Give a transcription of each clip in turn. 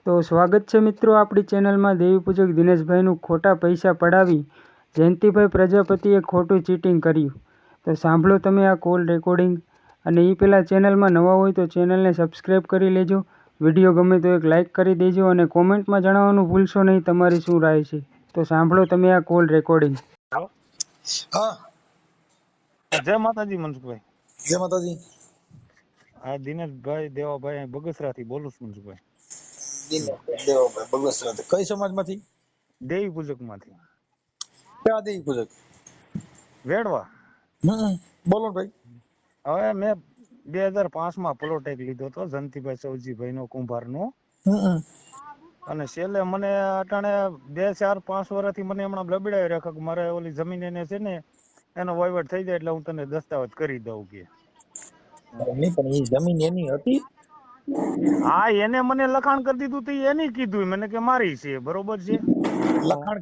તો સ્વાગત છે મિત્રો આપણી ચેનલમાં દેવી પૂજક દિનેશભાઈનું ખોટા પૈસા પડાવી જયંતિભાઈ પ્રજાપતિએ ખોટું ચીટિંગ કર્યું. તો સાંભળો તમે આ કોલ રેકોર્ડિંગ. અને એ પહેલાં ચેનલમાં નવા હોય તો ચેનલને સબસ્ક્રાઈબ કરી લેજો. વિડીયો ગમે તો એક લાઇક કરી દેજો અને કોમેન્ટમાં જણાવવાનું ભૂલશો નહીં તમારી શું રાય છે. તો સાંભળો તમે આ કોલ રેકોર્ડિંગ. હા, જય માતાજી મનસુખભાઈ. જય માતાજી. આ દિનેશભાઈ દેવાભાઈ બગસરાથી બોલું છું મનસુખભાઈ. દિનેશભાઈ દેવાભાઈ બગસરાથી. કઈ સમાજમાંથી? દેવી પૂજક માંથી. ક્યાં દેવી પૂજક? વેડવા. બોલો ભાઈ. હવે મેં 2005 પ્લોટ એક લીધો હતો જંતીભાઈ સૌજીભાઈ નો કુંભાર નો. અને છેલ્લે મને અટાણે 2, 4, 5 વર્ષથી મને હમણાં લબડાવી રાખ્યો કે મારે ઓલી જમીન એને છે ને એનો વહીવટ થઈ જાય એટલે હું તને દસ્તાવેજ કરી દઉં કે. નહીં પણ એ જમીન એની હતી. હા, એને મને લખાણ કરી દીધું તો એની કીધું મને કે મારી છે, બરોબર છે. લખાણ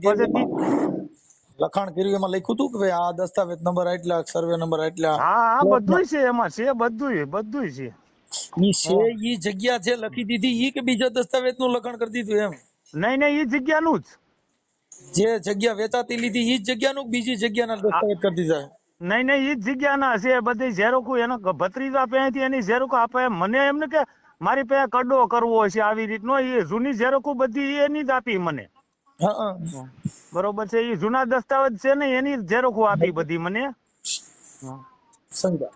કર્યું એમાં લખ્યું હતું કે ભાઈ આ દસ્તાવેજ નંબર આટલા, સર્વે નંબર આટલા. હા, બધું છે એમાં છે, બધું છે. ઈ છે ઈ જગ્યા છે લખી દીધી ઈ કે બીજા દસ્તાવેજ નું લખાણ કરી દીધું એમ? નહીં, ઈ જગ્યાનું જ. જે જગ્યા વેચાતી લીધી ઈ જગ્યાનું બીજી જગ્યાના દસ્તાવેજ કરી દીધા? નહીં, ઈ જગ્યાના છે બધી ઝેરોકો. એનો ભત્રીજા પહેથી એની ઝેરોકો આપે. મને એમને કે મારી પાસે કડો કરવો છે આવી રીતનો, એ જૂની ઝેરોકો બધી એની જ આપી મને. બરોબર છે. એ જૂના દસ્તાવેજ છે ને એની ઝેરોકો આપી બધી મને. સમજા.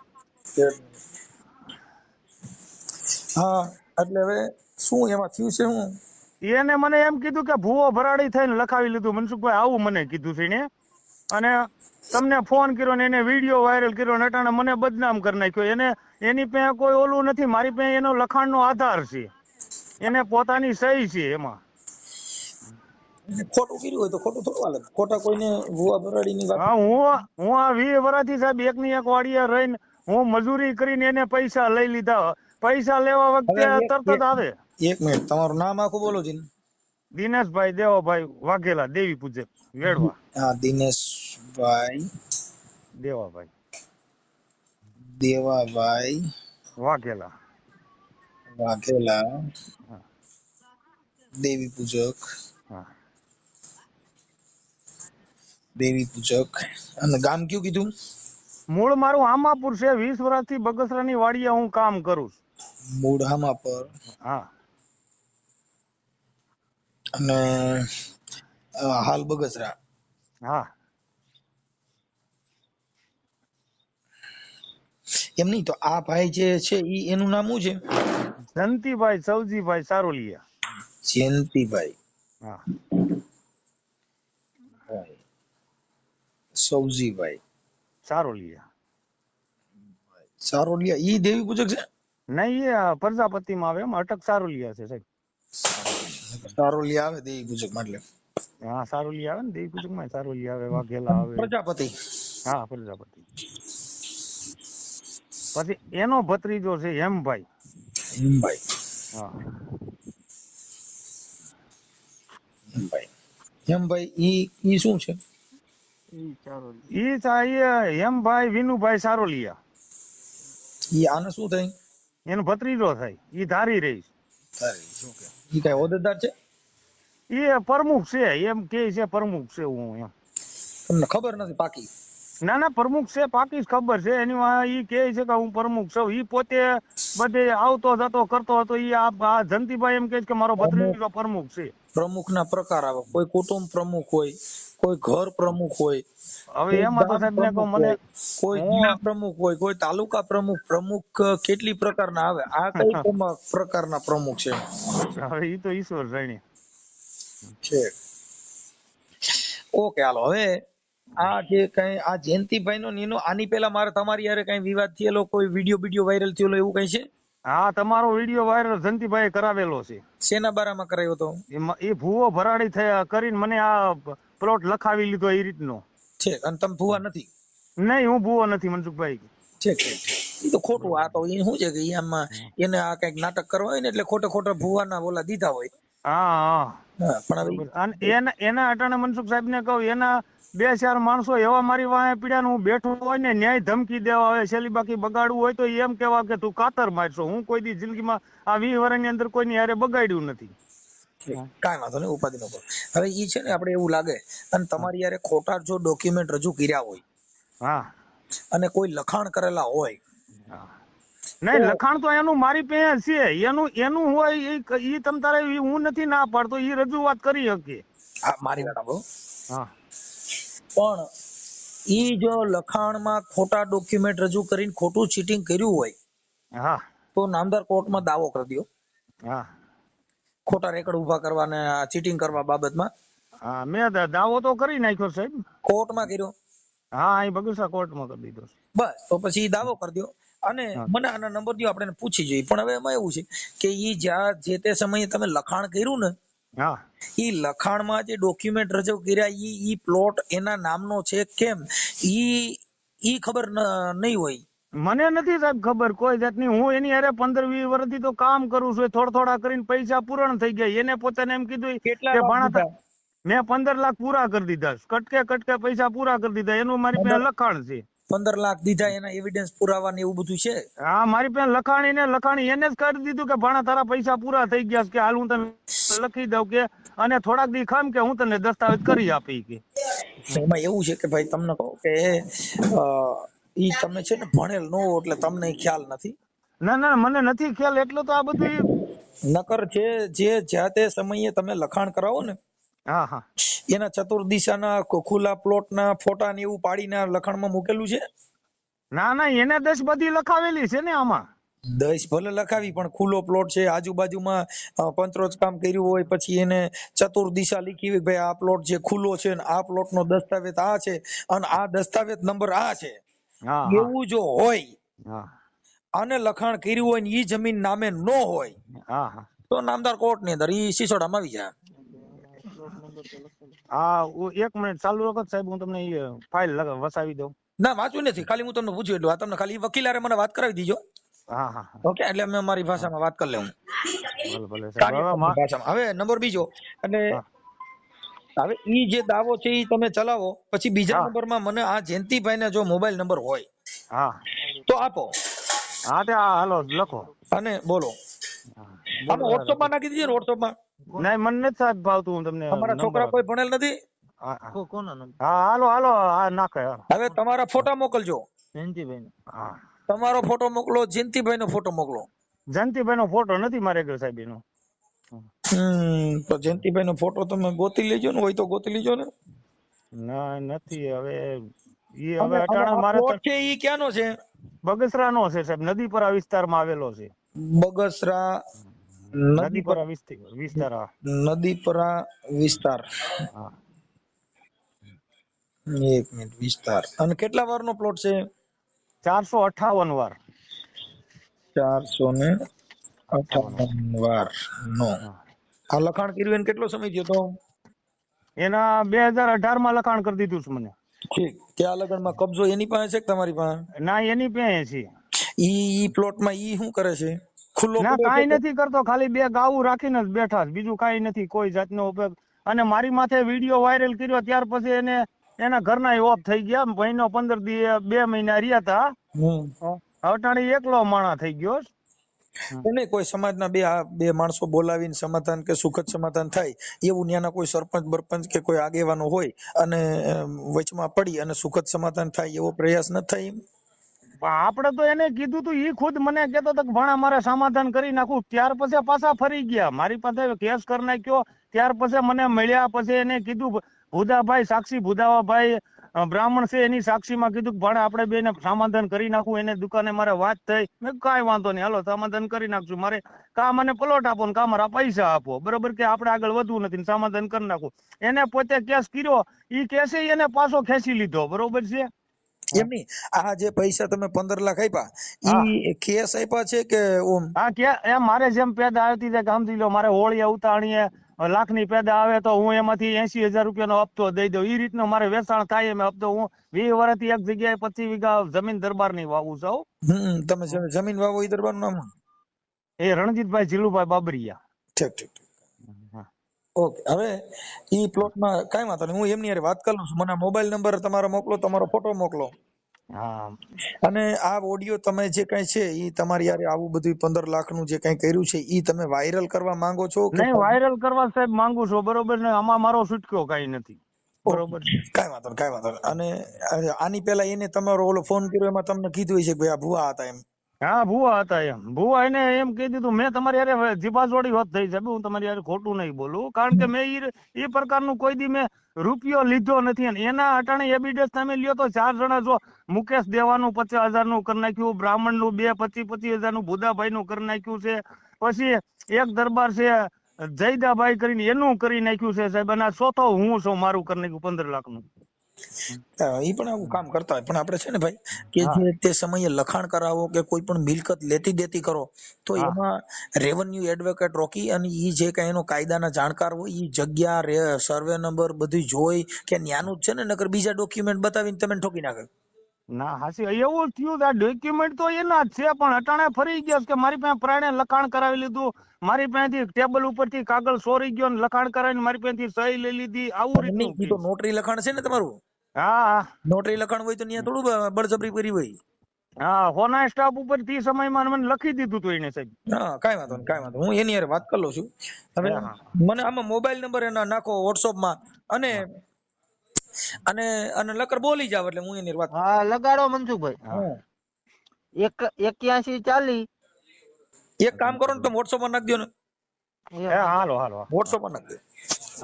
હા, એટલે હવે શું એમાં થયું છે? હું એને મને એમ કીધું કે ભૂવો ભરાડી થઈને લખાવી લીધું મનસુખભાઈ, આવું મને કીધું છે એને. અને તમને ફોન કર્યો ને એને વિડીયો વાયરલ કર્યો, નટાણે મને બદનામ કરી નાખ્યો. એને એની પાસે કોઈ ઓલું નથી, મારી પાસે એનો લખાણનો આધાર છે, એને પોતાની સહી છે એમાં. ખોટું કર્યું હોય તો ખોટું થોડું હાલે. ખોટા કોઈને ભૂવા ભરાડીની વાત. હા, હું આ 20 વર્ષથી સાહેબ એકની એક વાડીએ રહીને હું મજૂરી કરીને એને પૈસા લઈ લીધા. પૈસા લેવા વખતે તરત જ આવે. એક મિનિટ, તમારું નામ આખું બોલો જી. દિનેશભાઈ દેવાભાઈ વાઘેલા, દેવી પૂજક, વેડવા. હા, દિનેશભાઈ દેવાભાઈ દેવાભાઈ વાઘેલા, વાઘેલા, હા, દેવી પૂજક, હા. દેવી પૂજક. અને ગામ કયું કીધું? મૂળ મારું આમાપુર છે. 20 વર્ષથી બગસરાની વાડીએ હું કામ કરું છું. મૂળ હામાપર. હા. અને હાલ બગસરા. હા. એમ નહીં તો આ ભાઈ જે છે ઈ એનું નામ શું છે? જંતીભાઈ સૌજીભાઈ સારોલિયા. જયંતિભાઈ. હા. સૌજીભાઈ સારોલિયા. સારોલિયા. ઈ દેવી પૂજક છે? નહીં, એ પ્રજાપતિમાં આવે એમ. અટક સારોલિયા છે સાહેબ. સારોલિયા આવે દેવી પૂજક માં એટલે. હા, સારોલિયા આવે ને દેવી પૂજક માં. સારોલિયા આવે, વાઘેલા આવે. પ્રજાપતિ. હા, પ્રજાપતિ. પછી એનો ભત્રીજો છે હેમભાઈ. હિમભાઈ. હા. હિમભાઈ. હિમભાઈ ઈ શું છે? ઈ હેમભાઈ વિનુભાઈ સારોલિયા. ઈ આને શું થાય? એનો ભત્રીજો થાય. ઈ ધારી રહી. ઈ કઈ હોદ્દેદાર છે? એ પ્રમુખ છે, એમ કે છે પ્રમુખ છે. હું એમ તમને ખબર નથી પાકી? ના, પ્રમુખ છે, પાકી ખબર છે. એની ઈ કે છે કે હું પ્રમુખ છું. ઈ પોતે બધે આવતો જતો કરતો હતો. ઈ આ જંતીભાઈ એમ કે છે કે મારો ભત્રીજો પ્રમુખ છે. પ્રમુખ ના પ્રકાર આવે. કોઈ કુટુંબ પ્રમુખ હોય, કોઈ ઘર પ્રમુખ હોય, હવે એમાં તો સાહેબ ને કહું, મને કોઈ જિલ્લા પ્રમુખ હોય, કોઈ તાલુકા પ્રમુખ. પ્રમુખ કેટલી પ્રકારના આવે? આ કઈ પ્રકારના પ્રમુખ છે? હવે ઈ તો ઈશ્વર જાણે છે. ઓકે, હાલો. હવે આ જે કઈ આ જયંતિભાઈ નો એનો આની પેલા મારે તમારી યારે કઈ વિવાદ થયેલો, કોઈ વિડીયો વાયરલ થયેલો એવું કઈ છે? હા, તમારો વિડીયો વાયરલ જંતીભાઈ કરાવેલો છે. શેના બારામાં કરાયો હતો? એ ભૂવો ભરાડી થયા કરીને મને આ પ્લોટ લખાવી લીધો એ રીતનો છે. અને તમે ભૂવા નથી? નહીં, હું ભૂવો નથી મનસુખભાઈ. છે. એ તો ખોટું. આ તો એ શું છે કે આમાં એને આ કઈક નાટક કરવા હોય ને એટલે ખોટા ભૂવાના બોલા દીધા હોય. હા. પણ એના અટાણે મનસુખ સાહેબ ને કહું, એના 2-4 માણસો એવા મારી વાંહે પીડ્યા ને હું બેઠો હોય ને ન્યાય ધમકી દેવા આવે. છેલ્લી બાકી બગાડવું હોય તો એમ કેવા કે તું કાતર મારશો. હું કોઈ દી જિંદગીમાં આ 20 વર્ષની અંદર કોઈની હારે બગાડ્યું નથી. કાંઈ વાંધો નહીં, ઉપાધિ ન કરો. હવે ઈ છે ને આપણે એવું લાગે અને તમારી યારે ખોટા જો ડોક્યુમેન્ટ રજૂ કર્યા હોય હા અને કોઈ લખાણ કરેલા હોય નહીં, તો લખાણ તો એનું મારી પાસે છે, એનું હોય ઈ તમ તારે હું નથી ના પાડતો, ઈ રજૂઆત કરી શકીએ. મારી વાત સાંભળો, હા પણ ઈ જો લખાણમાં ખોટા ડોક્યુમેન્ટ રજૂ કરીને ખોટું ચીટિંગ કર્યું હોય હા તો નામદાર કોર્ટમાં દાવો કરી દો, હા ખોટા રેકર્ડ ઉભા કરવા ને ચીટિંગ કરવા બાબતમાં. હા મેં દાવો તો કરી નાખ્યો સાહેબ. કોર્ટમાં કર્યો, હા અહીં બગસરા કોર્ટમાં કરી દીધો છે. બસ તો પછી ઈ દાવો કરી દો અને હા. મને આના નંબર દો, આપણે એને પૂછી જોઈએ. પણ હવે એમાં એવું છે કે ઈ જ્યાં જે તે સમયે તમે લખાણ કર્યું ને, હા ઈ લખાણમાં જે ડોક્યુમેન્ટ રજૂ કર્યા ઈ પ્લોટ એના નામનો છે કેમ ઈ ખબર નહીં હોય. મને નથી સાહેબ ખબર કોઈ જાતની. હું એની હારે 15-20 વર્ષથી તો કામ કરું છું. થોડા કરીને પૈસા પૂરણ થઈ ગયા. એને પોતાને એમ કીધું કેટલા કે લાખ ભાણા દીધા? મેં 15 લાખ પૂરા કરી દીધા, કટકે પૈસા પૂરા કરી દીધા. એનું મારી પાસે લખાણ છે. 15 લાખ દીધા, એના એવિડન્સ પુરાવા ને એવું બધું છે? હા મારી પાસે લખાણી એને જ કરી દીધું કે ભાણા તારા પૈસા પૂરા થઈ ગયા છે, કે હાલ હું તને લખી દઉં કે અને થોડાક દી ખામ કે હું તને દસ્તાવેજ કરી આપી કે. એમાં એવું છે કે ભાઈ તમને કહું કે ઈ તમે છે ને ભણેલ ન હો એટલે તમને ખ્યાલ નથી. ના મને નથી ખ્યાલ, એટલો તો આ બધું. નકર છે જે જ્યાં તે સમયે તમે લખાણ કરાવો ને હા હા એના ચતુર્દિશાના ખુલ્લા પ્લોટના ફોટા ને એવું પાડીને લખાણમાં મૂકેલું છે? ના એને 10 બધી લખાવેલી છે ને આમાં. 10 ભલે લખાવી પણ ખુલ્લો પ્લોટ છે, આજુબાજુમાં પંચરોજ કામ કર્યું હોય, પછી એને ચતુર્દિશા લીખી હોય ભાઈ આ પ્લોટ જે ખુલ્લો છે ને આ પ્લોટ નો દસ્તાવેજ આ છે અને આ દસ્તાવેજ નંબર આ છે, હા હા એવું જો હોય હા અને લખાણ કર્યું હોય ને ઈ જમીન નામે ન હોય હા હા તો નામદાર કોર્ટ ની અંદર ઈ સિસોડામાં આવી જાય. હા 1 મિનિટ ચાલુ રાખો સાહેબ, હું તમને ફાઇલ વસાવી દઉં. ના વાંચ્યું નથી, ખાલી હું તમને પૂછ્યું એટલું. આ તમને ખાલી વકીલારે મને વાત કરાવી દીજો. હા હા ઓકે, એટલે અમે અમારી ભાષામાં વાત કરી લેવું, ભલે સાહેબ. હવે કાર્યક્રમની ભાષામાં. હવે નંબર બીજો, એટલે હા હવે ઈ જે દાવો છે ઈ તમે ચલાવો, પછી બીજા હા નંબરમાં મને આ જયંતિભાઈ ને જો મોબાઈલ નંબર હોય હા તો આપો હા તે હાલો લખો. અને બોલો. આમાં વોટ્સઅપમાં નાખી દીજો ને, વોટ્સઅપમાં. નહીં મને નથી સાહેબ ભાવતું, હું તમને અમારા નંબર છોકરા કોઈ ભણેલ નથી. હા હાલો હા નાખે. હવે તમારા ફોટા મોકલજો, હા તમારો ફોટો મોકલો, જયંતિભાઈ નો ફોટો મોકલો. જયંતિભાઈ નો ફોટો નથી મારે આગળ સાહેબ એનો. તો જયંતિભાઈ નો ફોટો તમે ગોતી લેજો ને, હોય તો ગોતી લેજો ને. ના નથી હવે ઈ હવે અને અટાણે આ મારે પ્લોટ છે ઈ ક્યાંનો છે? બગસરા નો છે સાહેબ, નદીપરા વિસ્તારમાં આવેલો છે. બગસરા નદીપરા વિસ્તાર. હા નદીપરા વિસ્તાર. હા 1 મિનિટ, વિસ્તાર. અને કેટલા વારનો પ્લોટ છે? 458 વાર. 458 વાર નો. આ લખાણ કર્યું એને કેટલો સમય થયો તો? એના 2018 માં લખાણ કરી દીધું છે મને. ઠીક. ત્યાં લગનમાં કબજો એની પાસે છે કે તમારી પાસે? ના એની પાસે છે. ઈ પ્લોટમાં ઈ શું કરે છે? ખુલ્લો ના પડ્યો કાંઈ છે? નથી કરતો, ખાલી 2 ગાવું રાખીને જ બેઠા છે, બીજું કાંઈ નથી કોઈ જાતનો ઉપયોગ. અને મારી માથે વિડીયો વાયરલ કર્યો ત્યાર પછી એના ઘરના ઓફ થઈ ગયા. મહિનો 15 દી 2 મહિના રહ્યા હતા. અટાણી એકલો માણા થઈ ગયો. નહીં, કોઈ સમાજના બે માણસો બોલાવીને સમાધાન કે સુખદ સમાધાન થાય એવું ત્યાંના કોઈ સરપંચ બરપંચ કે કોઈ આગેવાનો હોય અને વચમાં પડી અને સુખદ સમાધાન થાય એવો પ્રયાસ ન થાય એમ? આપણે તો એને કીધું તું, ઈ ખુદ મને કહેતો હતો કે ભણા મારે સમાધાન કરી નાખું. ત્યાર પછી પાછા ફરી ગયા, મારી પાસે કેસ કરી નાખ્યો. ત્યાર પછી મને મળ્યા, પછી એને કીધું ભુદાભાઈ સાક્ષી, ભુદાભાઈ બ્રાહ્મણ છે એની સાક્ષીમાં કીધું કે ભાણા આપણે બેને સમાધાન કરી નાખું. એને દુકાને મારે વાત થઈ, મેં કાંઈ વાંધો નહીં, હાલો સમાધાન કરી નાખશું. મારે કા મને પ્લોટ આપો ને કા મારા પૈસા આપો, બરોબર, કે આપણે આગળ વધવું નથી, સમાધાન કરી નાખું. એને પોતે કેસ કર્યો, ઈ કેસે એને પાછો ખેંચી લીધો, બરોબર છે. એમ નહીં, આ જે પૈસા તમે 15 લાખ આપ્યા ઈ કેસ આપ્યા છે કે ઓમ? હા કે એમ મારે જેમ પેદા આવતી જાય, સમજી લો મારે હોળીએ ઉતાણીએ લાખની પેદા આવે તો હું એમાંથી 80,000 રૂપિયાનો હપ્તો દઈ દઉં. એ રીતનો મારે વેચાણ થાય એમ હપ્તો. હું 20 વર્ષથી એક જગ્યાએ 25 વીઘા જમીન દરબારની વાવું છું. તમે જમીન વાવો ઈ દરબારનું નામ? એ રણજીતભાઈ જીલુભાઈ બાબરિયા. ઠીક ઠીક ઠીક. ઓકે. હવે ઈ પ્લોટમાં કાંઈ વાંધો નહીં, હું એમની હારે વાત કરું છું. મને મોબાઈલ નંબર તમારો મોકલો, તમારો ફોટો મોકલો. હા અને આ ઓડિયો તમે જે કઈ છે ઈ તમારી યારે આવું બધું 15 લાખનું જે કઈ કર્યું છે ઈ તમે વાયરલ કરવા માંગો છો કે નહીં, વાયરલ કરવા સાહેબ માંગુ છો, બરોબર ને? આમાં મારો છૂટક્યો કઈ નથી, બરોબર. કાંઈ વાંધો નહીં, કાંઈ વાંધો નહીં. અને આની પહેલા એને તમારો ઓલો ફોન કર્યો એમાં તમને કીધું હશે કે ભાઈ આ ભુવા હતા એમ? હા, ભુવા હતા એમ. ભુવા એને એમ કહી દીધું, મેં તમારી હારે જીભાજોડી હોત થઈ સાહેબ, હું તમારી હારે ખોટું નહીં બોલું, કારણ કે મેં એ પ્રકારનું કોઈ દી મેં રૂપિયો લીધો નથી. અને એના અટાણે એવિડન્સ તમે લ્યો તો 4 જણા, જો મુકેશ દેવાનું 50,000 નું કરી નાખ્યું, બ્રાહ્મણ નું 25,000 નું ભુદાભાઈ નું કરી નાખ્યું છે, પછી એક દરબાર છે જયદાભાઈ કરીને એનું કરી નાખ્યું છે સાહેબ, અને આ ચોથો હું છું, મારું કરી નાખ્યું 15 લાખનું. ઈ પણ આવું કામ કરતા હોય, પણ આપણે છે ને ભાઈ કે હા. જે તે સમયે લખાણ કરાવો કે કોઈ પણ મિલકત લેતી દેતી કરો તો હા. એમાં રેવન્યુ એડવોકેટ રોકી અને ઈ જે કઈ એનો કાયદાના જાણકાર હોય ઈ જગ્યા સર્વે નંબર બધું જોઈ કે ન્યાનું જ છે ને, નકર બીજા ડોક્યુમેન્ટ બતાવીને તમે ઠોકી નાખે. ના હાસી એવું થયું, આ ડોક્યુમેન્ટ તો એના જ છે, પણ અટાણે ફરી ગયા કે મારી પાસે પ્રાણે લખાણ કરાવી લીધું, મારી પાસેથી ટેબલ ઉપરથી કાગળ ચોરી ગયો ને લખાણ કરાવીને મારી પાસેથી સહી લઈ લીધી, આવું રીતનું ઈ તો નોટરી લખાણ છે ને તમારું? હા નોટરી લખાણ હોય તો ત્યાં થોડું બળજબરી કરી હોય. હા, હોના સ્ટાફ ઉપર થી સમયમાં મને લખી દીધું હતું એને સાહેબ. હા, કાંઈ વાંધો નહીં, કાંઈ વાંધો નહીં. હું એની હારે વાત કરી લઉં છું. હવે હા. મને આમાં મોબાઈલ નંબર એના નાખો WhatsApp માં અને અને અને લકર બોલી જાવ એટલે હું એની હારે વાત. હા લગાડો મનસુખભાઈ. હા. 8140. એક કામ કરો ને તમે WhatsApp માં નાખી દો ને. હાલો હાલો. WhatsApp માં નાખી દો.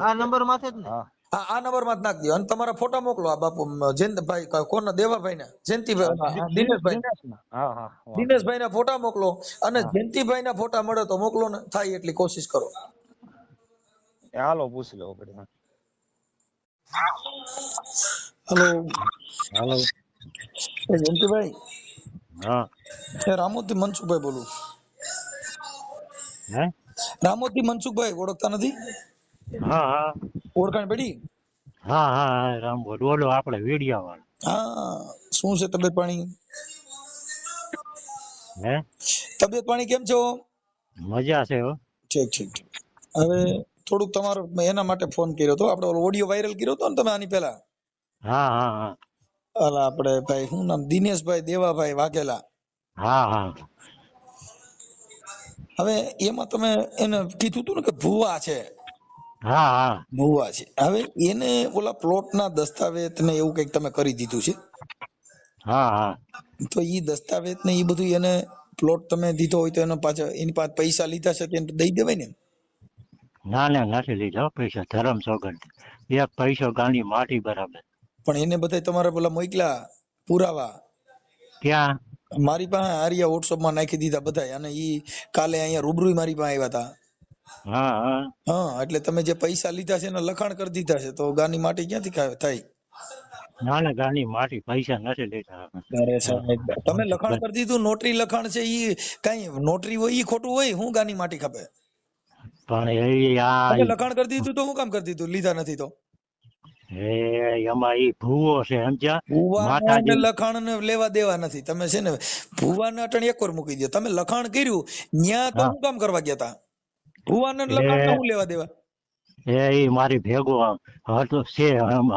આ નંબર માંથી જ ને? હા હા, આ નંબર માં જ નાખી દો અને તમારા ફોટા મોકલો. આ બાપુ જયંતભાઈ કોના દેવાભાઈ ના, જયંતિભાઈ, દિનેશભાઈ, હા હા દિનેશભાઈ ના ફોટા મોકલો અને હા. જયંતિભાઈ ના ફોટા મળે તો મોકલો ને, થાય એટલી કોશિશ કરો. હાલો પૂછી લો પડે. હેલો હાલો. જયંતિભાઈ, હા. રામોદથી મનસુખભાઈ બોલું. હે? રામોદથી મનસુખભાઈ ઓળખતા નથી? હા હા ઓળખાણ પડી? હા હા રામ બોલો, આપણે વીડિયા વાળો. હા, શું છે તબિયત પાણી? હે? તબિયત પાણી કેમ છો? મજા છે હો. ઠીક ઠીક ઠીક. હવે થોડુંક તમારો એના માટે ફોન કર્યો હતો, આપણે ઓડિયો વાયરલ કર્યો હતો ને તમે આની પહેલા. હા હા હા અલા આપણે ભાઈ શું નામ, દિનેશભાઈ દેવાભાઈ વાઘેલા. હા હા હવે એમાં તમે એને કીધું હતું ને કે ભુવા છે, હા હા ભુવા છે. હવે એને ઓલા પ્લોટ ના દસ્તાવેજ ને એવું કઈક તમે કરી દીધું છે, હા હા તો ઈ દસ્તાવેજ ને ઈ બધું એને પ્લોટ તમે દીધો હોય તો એનો પાછળ એની પાસે પૈસા લીધા છે તેને દઈ દેવાય ને. ના ના નથી લીધા પૈસા, ધરમ સોગંદ. એક પૈસો ગાંડી માટી બરાબર. પણ એને બધા તમારે પેલા મોકલા પુરાવા ક્યાં? મારી પાસે આર્યા WhatsApp માં નાખી દીધા બધા, અને ઈ કાલે અહીંયા રૂબરૂ મારી પાસે આવ્યા હતા. હા હા હા, એટલે તમે જે પૈસા લીધા છે એના લખાણ કરી દીધા છે, તો ગાની માટી ક્યાંથી થાય? ના ના ગાંડી માટી પૈસા નથી લીધા. અરે સાહેબ, તમે લખાણ કરી દીધું, નોટરી લખાણ છે, ઈ કઈ નોટરી હોય ઈ ખોટું હોય? હું ગાની માટી ખપે? પણ એ આ તમે લખાણ કરી દીધું તો હું કામ કરી દીધું, લીધા નથી તો? એમાં ઈ ભૂવો છે સમજ્યા, ભુવાના ને માતાજી. લખાણ ને લેવા દેવા નથી. તમે છે ને ભુવાના અટણ એક વાર મૂકી દો. તમે લખાણ કર્યું ન્યા તો હા હું કામ કરવા ગયા તા? ભુવાના લખાણ ને હું લેવા દેવા? ઈ મારી ભેગો હતો છે,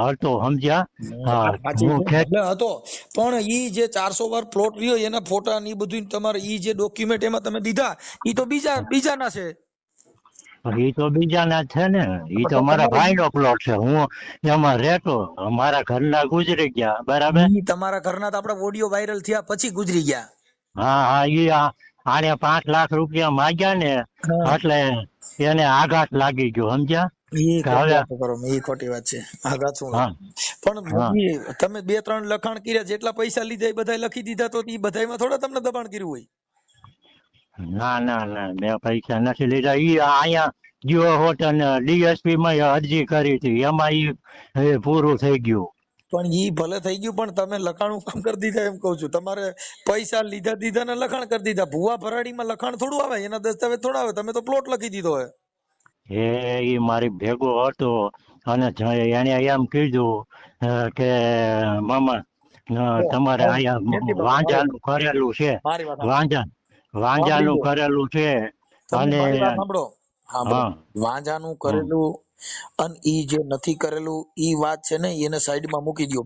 હતો સમજ્યા. હા સાચી હું છે, ખેત ભલે હતો, પણ ઈ જે 400 વાર પ્લોટ રહ્યો એના ફોટા ને ઈ બધું તમારે ઈ જે ડોક્યુમેન્ટ એમાં તમે દીધા ઈ તો બીજાના છે. ઈ તો બીજાના જ છે ને, ઈ તો મારા તમારે ભાઈનો પ્લોટ છે, હું એમાં રહેતો. મારા ઘરના ગુજરી ગયા બરાબર. ઈ તમારા ઘરના તો આપડા ઓડિયો વાયરલ થયા પછી ગુજરી ગયા. હા હા ઈ આને 5 લાખ રૂપિયા માંગ્યા ને, હા, એટલે એને આઘાત લાગી ગયો સમજ્યા. ઈ કે ખોટી હવે વાત કરો, ઈ ખોટી વાત છે. આઘાત શું હા લાગે? પણ હા ઈ તમે 2-3 લખાણ કર્યા, જેટલા પૈસા લીધા એ બધા લખી દીધા, તો ઈ બધાયમાં થોડા તમને દબાણ કર્યું હોય? ના ના ના મેં પૈસા નથી લીધા. ઈ અહીંયા જીઓ હોટલ DSP માં અરજી કરી હતી, એમાં ઈ પૂરું થઈ ગયું. પણ ઈ ભલે થઈ ગયું, પણ તમે લખાણ કામ કરી દીધા એમ કઉ છું. તમારે પૈસા લીધા ને લખાણ કરી દીધા. ભુવા ભરાડીમાં લખાણ થોડું આવે, એના દસ્તાવેજ થોડા આવે. તમે તો પ્લોટ લખી દીધો હોય. ઈ મારી ભેગો હતો અને એને એમ કીધું કે મામા તમારે અહીંયા વાંજાનું કરેલું છે, મારી વાત સાંભળો. સાંભળી વાંજાનું લો. કરેલું છે. તમે અને મારી વાત સાંભળો. સાંભળો. હા વાંજાનું હા કરેલું અને ઈ જે નથી કરેલું ઈ વાત છે ને એને સાઈડમાં મૂકી દો.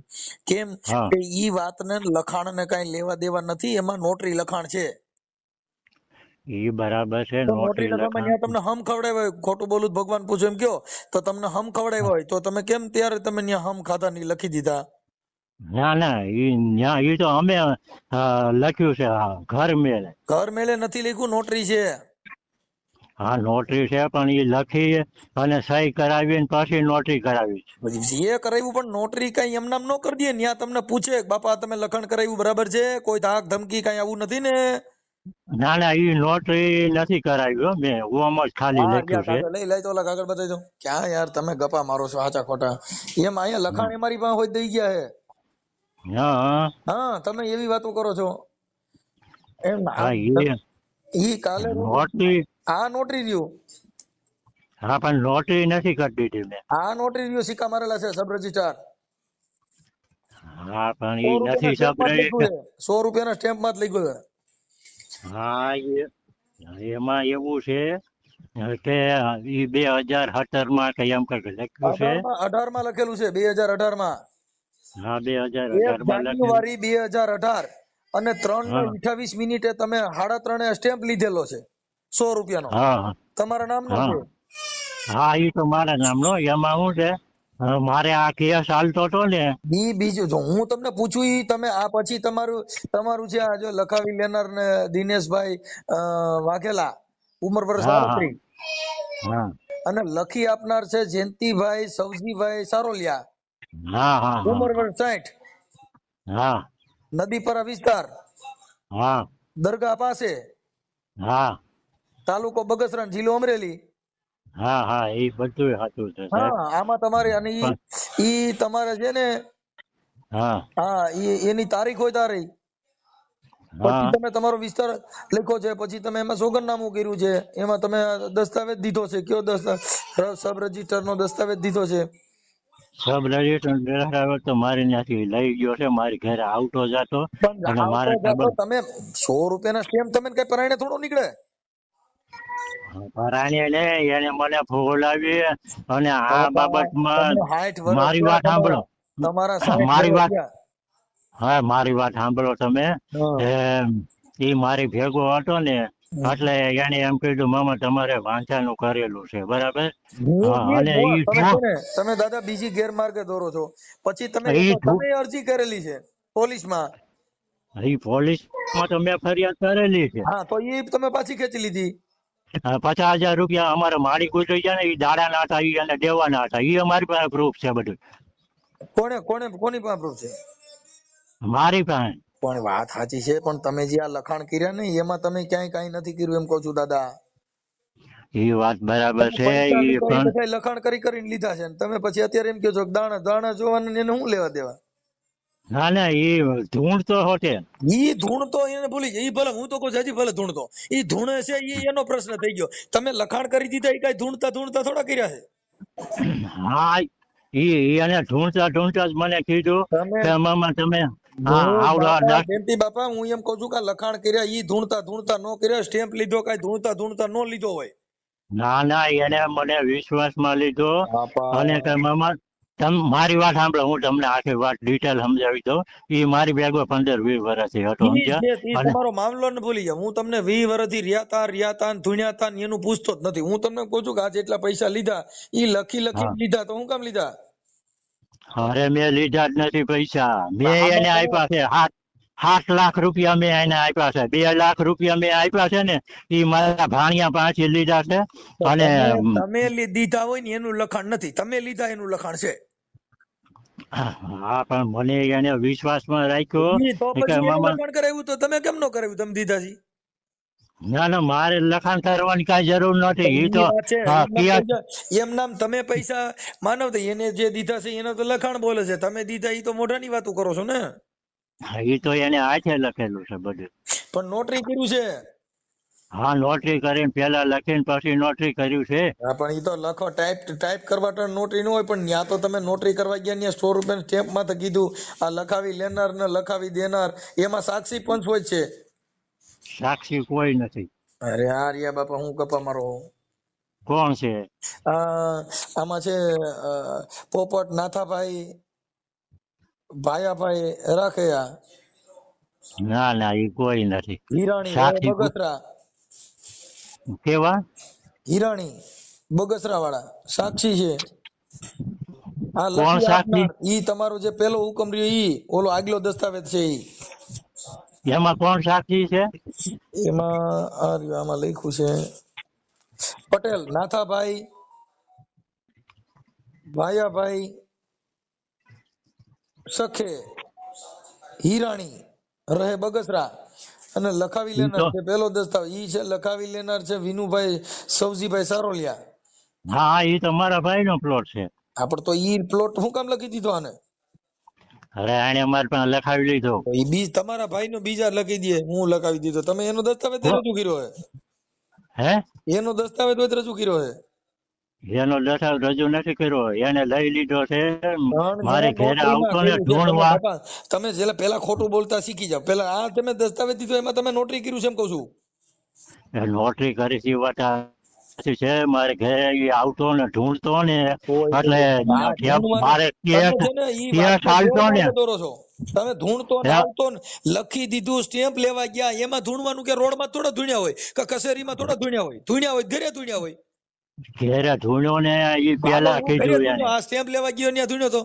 કેમ હા કે ઈ વાતને લખાણ ને કઈ લેવા દેવા નથી, એમાં નોટરી લખાણ છે. એ બરાબર છે તો નોટરી નોટરી લખાણમાં લખાણ ત્યાં તમને હમ ખવડાવ્યા હોય, ખોટું બોલું તો ભગવાન પૂછે એમ કયો, તો તમને હમ ખવડાવ્યા હોય તો તમે કેમ ત્યારે તમે ત્યાં હમ ખાધા ની લખી દીધા? ના ના ઈ તો અમે લખ્યું છે ઘર મેળે. ઘર મેળે નથી લખ્યું, નોટરી છે. હા નોટરી છે પણ એ લખી અને સહી કરાવી ને પછી નોટરી કરાવી છે. પછી એ કરાવ્યું પણ નોટરી કઈ એમ નામ ન કરી દે, ત્યાં તમને પૂછે કે બાપા તમે લખાણ કરાવ્યું બરાબર છે, કોઈ ધાક ધમકી કઈ આવું નથી ને? ના ના ઈ નોટરી નથી કરાવી હો મેં, ઓમ જ ખાલી હા લખ્યું યાર છે. કાગળ લઈ તો ઓલા કાગળ બતાવી દો. ક્યાં યાર તમે ગપા મારો છો સાચા ખોટા? એમ અહીંયા લખાણ અમારી પાસે હોય દઈ ગયા હે. હા હા તમે એવી વાતો કરો છો. એમ હા ઈ કાલે નોટરી આ નોટરી રહ્યું, હા પણ નોટરી નથી કરી દીધી મેં. આ નોટરી રહ્યું, સિક્કા મારેલા છે સબ રજિસ્ટર. હા પણ 100 ઈ રૂપિયાના નથી સ્ટેમ્પ માં જ સબરે. લખ્યું છે, 100 રૂપિયાના સ્ટેમ્પ માં જ લખ્યું છે. હા એમાં એવું છે કે ઈ 2017 માં કઈ એમ કઈક લખ્યું છે. 18 માં લખેલું છે, 2018 માં. હા 1 2018 માં લખેલું. જાન્યુઆરી 2018 અને 3:28 તમે 3:30 સ્ટેમ્પ લીધેલો છે 100 રૂપિયાનો, હા તમારા નામનો હા છે. હા ઈ તો મારા નામનો. એમાં શું છે મારે આ કેસ હાલતો હતો ને. બીજું જો હું તમને પૂછું, ઈ તમે આ પછી તમારું તમારું છે આ જો લખાવી લેનાર ને દિનેશભાઈ વાઘેલા, ઉંમર વર્ષ હા હા 38, હા અને લખી આપનાર છે જયંતિભાઈ સવજીભાઈ સારોલિયા, હા હા ઉંમર હા વર્ષ 60, હા નદીપરા વિસ્તાર, હા દરગાહ પાસે, હા તાલુકો બગસરા, જિલ્લો અમરેલી. હા હા એ બધું સાચું છે સાહેબ. હા આમાં તમારે અને પણ ઈ તમારે છે ને, હા હા એની તારીખ હોય તારી, પછી હા તમે તમારો વિસ્તાર લખ્યો છે, પછી તમે એમાં સોગંદનામું કર્યું છે, એમાં તમે દસ્તાવેજ દીધો છે, કયો દસ્તાવેજ? સબ રજિસ્ટર નો દસ્તાવેજ દીધો છે. સબ રજીસ્ટર તો મારી ત્યાંથી લઈ ગયો છે, મારી ઘરે આવતો જતો. પણ અને આવતો મારે જાતો ખબર તમે 100 રૂપિયાના સ્ટેમ્પ તમે કઈ પરાયણે થોડો નીકળે. પરાણે ને એને મને ફોલાવી અને આ બાપા બાબતમાં તમને 60 વર્ષ મારી થયા, વાત સાંભળો. તમારા 60 મારી વર્ષ વાત, થયા. હા મારી વાત સાંભળો તમે. હા. એ મારી ભેગો હતો ને એટલે એને એમ કીધું મામા તમારે વાંચાનું કરેલું છે બરાબર. હા અને ઈ તમે છે ને તમે દાદા બીજી ગેરમાર્ગે દોરો છો. પછી તમે ઈ એમાં તમે અરજી કરેલી છે પોલીસમાં. પોલીસમાં તો મેં ફરિયાદ કરેલી છે. હા તો એ તમે પાછી ખેંચી લીધી. 50,000 રૂપિયા અમારે મારી ગુજરી ગયા ને એ દાડાના હતા, ઈ અને દેવાના હતા. ઈ અમારી પાસે પ્રૂફ છે બધું. કોને કોને કોની પાસે proof છે? મારી પાસે. પણ વાત સાચી છે, પણ તમે જે આ લખાણ કર્યા ને એમાં તમે ક્યાંય કઈ નથી કર્યું એમ કહું છું દાદા. એ વાત બરાબર તમે છે. પૈસા ઈ લીધા એ પણ બધા લખાણ કરીને લીધા છે, ને તમે પછી અત્યારે એમ કહો છો કે દાણા દાણા જોવાના ને એને શું લેવા દેવા? ના ના એ ધૂણ તો હોતે. ઈ ધૂણ તો એને ભૂલી જાય. ઈ ભલે હું તો કહું છું, હજી ભલે ધૂણતો ઈ ધૂણે છે, ઈ એનો પ્રશ્ન થઈ ગયો. તમે લખાણ કરી દીધા એ કઈ ધૂણતા ધૂણતા થોડા કર્યા છે. હા ઈ એને ઢૂંઢતા ઢૂંઢતા જ મને કીધું તમે કે મામા તમે હા હું આવડા બાપા જયંતિ બાપા હું એમ કહું છું કે લખાણ કર્યા ઈ ધૂણતા ધૂણતા નો કર્યા, સ્ટેમ્પ લીધો કઈ ધૂણતા ધૂણતા નો લીધો હોય. ના ના એને મને વિશ્વાસમાં લીધો અને કે બાપા મામા મારી વાત સાંભળો, હું તમને આખી વાત ડિટેલ સમજાવી દઉં. ઈ મારી ભેગો 15-20 વર્ષથી હતો ઈ સમજ્યા. જે ઈ અને તમારો મામલો ને ભૂલી જાવ. હું તમને 20 વર્ષથી રહ્યા તા ને ધૂણ્યા તા ને એનું પૂછતો જ નથી. હું તમને કહું છું કે આ જેટલા પૈસા લીધા ઈ લખી હા લીધા, તો હું કામ લીધા? અરે મેં લીધા જ નથી પૈસા. મેં આમાં એને તમે આપ્યા છે 7 લાખ રૂપિયા મેં એને આપ્યા છે. 2 લાખ રૂપિયા મેં આપ્યા છે ને ઈ મારા ભાણિયા પાસેથી લીધા છે. તો અને તમે દીધા હોય ને એનું લખાણ નથી, તમે લીધા એનું લખાણ છે. હા પણ મને એને વિશ્વાસમાં રાખ્યો ઈ તો કે પછી એનું મામા. લખાણ કરાવ્યું તો તમે કેમ નો કરાવ્યું? તમે દીધા છે. ના ના મારે લખાણ કરવાની કઈ જરૂર નથી. ઈ તો ઈ વાત છે. કિયા એમ નામ તમે પૈસા માનવ તો એને જે દીધા છે એનો તો લખાણ બોલે છે. તમે દીધા ઈ તો મોઢાની વાતો કરો છો ને. ઈ તો એને હાથે લખેલું છે બધું. પણ નોટરી કર્યું છે. હા નોટરી કરીને પેલા લખીને પછી નોટરી કર્યું છે. હા પણ ઈ તો લખો ટાઈપ કરવા તો નોટરી ન હોય, પણ ન્યા તો તમે નોટરી કરવા ગયા ત્યાં 100 રૂપિયા સ્ટેમ્પ માં તો કીધું આ લખાવી લેનાર ને લખાવી દેનાર, એમાં સાક્ષી પંચ હોય છે. સાક્ષી કોઈ નથી. અરે યાર યા બાપા હું કપા મારો. કોણ છે? આમાં છે પોપટ નાથાભાઈ ભાયાભાઈ રાખૈયા, ના ના એ કોઈ નથી. હિરાણી રહે સાક્ષી બગસરા, કેવા? હિરાણી બગસરા વાળા સાક્ષી છે. આ કોણ લખી સાક્ષી? આપનાર ઈ તમારો જે પેલો હુકમ રહ્યો ઈ ઓલો આગલો દસ્તાવેજ છે ઈ. એમાં કોણ સાક્ષી છે? એમાં આ રહ્યું, આમાં લખ્યું છે પટેલ નાથાભાઈ ભાયાભાઈ સખે હિરાણી રહે બગસરા, અને લખાવી ઈ લેનાર તો છે પેલો દસ્તાવેજ ઈ છે. લખાવી લેનાર છે વિનુભાઈ સવજીભાઈ સારોલિયા. હા એ તો મારા ભાઈ નો પ્લોટ છે. આપડે તો ઈ પ્લોટ હું કામ લખી દીધો આને? અરે આને અમારે પણ લખાવી લીધો. તો ઈ બીજ તમારા ભાઈ નો બીજા લખી દે, હું લખાવી દીધો. તમે એનો દસ્તાવેજ રજૂ કર્યો હે? હે? એનો દસ્તાવેજ હોય તો રજૂ કર્યો હે? એનો દસ્તાવેજ રજૂ નથી કર્યો, એને લઈ લીધો છે. ત્રણ મારે જણા ઘેરે નોટરીમાં આવતો ને કર્યું છે. તમે ઢૂંઢવા. બાપા, તમે જેલા પેલા ખોટું બોલતા શીખી જાવ. પેલા આ તમે દસ્તાવેજ દીધો એમાં તમે નોટરી કર્યું છે એમ કહું છું. નોટરી કરી છે વાત સાચી છે. મારે ઘરે ઈ આવતો ને ઢૂંઢતો ને એટલે આ ઢૂંઢવાનું મારે તમે કેસ છે ને ઈ કેસ વાતને હાલતો ને ગેરમાર્ગે દોરો છો. તમે ઢૂંઢતો ને હે? આવતો ને લખી દીધું, સ્ટેમ્પ લેવા ગયા, એમાં ઢૂંઢવાનું કે રોડમાં થોડા ધૂણ્યા હોય કે કચેરીમાં થોડા ધૂણ્યા હોય? ધૂણ્યા હોય ઘરે ધૂણ્યા હોય. ઘેરે ઢૂંઢ્યો ને ઈ હાલો પેલા હું ઘરે કીધું એને. ધૂણ્યો, આ સ્ટેમ્પ લેવા ગયો ત્યાં ધૂણ્યો તો?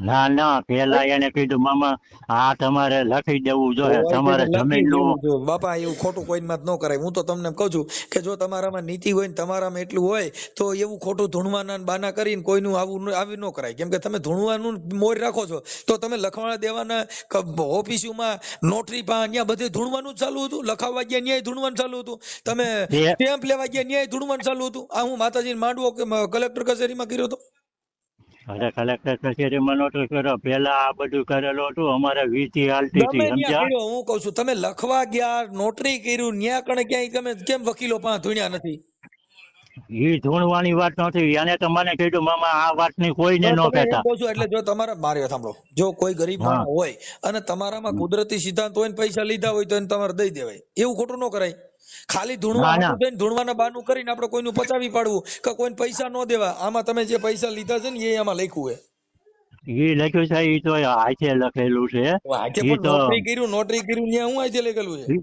ના ના પેલા એને કીધું મામા આ તમારે લખી દેવું જોઈએ, હોય તે તમારે લખી જમીન દેવું નું. જોઈએ. બાપા એવું ખોટું કોઈમાં જ ન કરાય. હું તો તમને કહું છું કે જો તમારામાં નીતિ હોય ને તમારામાં એટલું હોય તો એવું ખોટું ધૂણવાના ને બાના કરીને કોઈનું આવી ન કરાય. કેમ કે તમે ધૂણવાનું મોર રાખો છો તો તમે લખવાના દેવાના ઓફિસોમાં નોટરી પા ત્યાં બધે ધૂણવાનું જ ચાલુ હતું. લખાવવા ગયા ન્યાય ધૂણવાનું ચાલુ હતું. તમે સ્ટેમ્પ લેવા ગયા ન્યાય ધૂણવાનું ચાલુ હતું. આ હું માતાજીને માંડવો કે કલેક્ટર કચેરીમાં કર્યો હતો? અરે કલેક્ટર કચેરીમાં નોટરી કર્યો, પેલા આ બધું કરેલું હતું. અમારે વીતી હાલતી ગમે હતી, ત્યાં સમજ્યા? કર્યો. હું કઉ છું તમે લખવા ગયા, નોટરી કર્યું, ન્યા કણે ક્યાંય તમે કેમ વકીલો પાસે ધૂણ્યા નથી? ઈ ધૂણવાની વાત નથી. એને તો મને કીધું મામા આ વાતની કોઈને તો ન તમે એમ કહેતા. કહો છો એટલે જો તમારા મારી વાત સાંભળો, જો કોઈ ગરીબ હા. માણસ હોય અને તમારામાં કુદરતી સિદ્ધાંત હોય ને પૈસા લીધા હોય તો એને તમારે દઈ દેવાય. એવું ખોટું ન કરાય. ખાલી ધૂણવા ના ના હાટું થઈને ધૂણવાના બાનું કરીને આપણે કોઈનું પચાવી પાડવું કે કોઈને પૈસા ન દેવા. આમાં તમે જે પૈસા લીધા છે ને એ આમાં લખ્યું છે. ઈ લખ્યું છે, ઈ તો હાથે લખેલું છે. હાથે ઈ પણ તો નોટરી કર્યું ત્યાં હું હાથે લખેલું છે?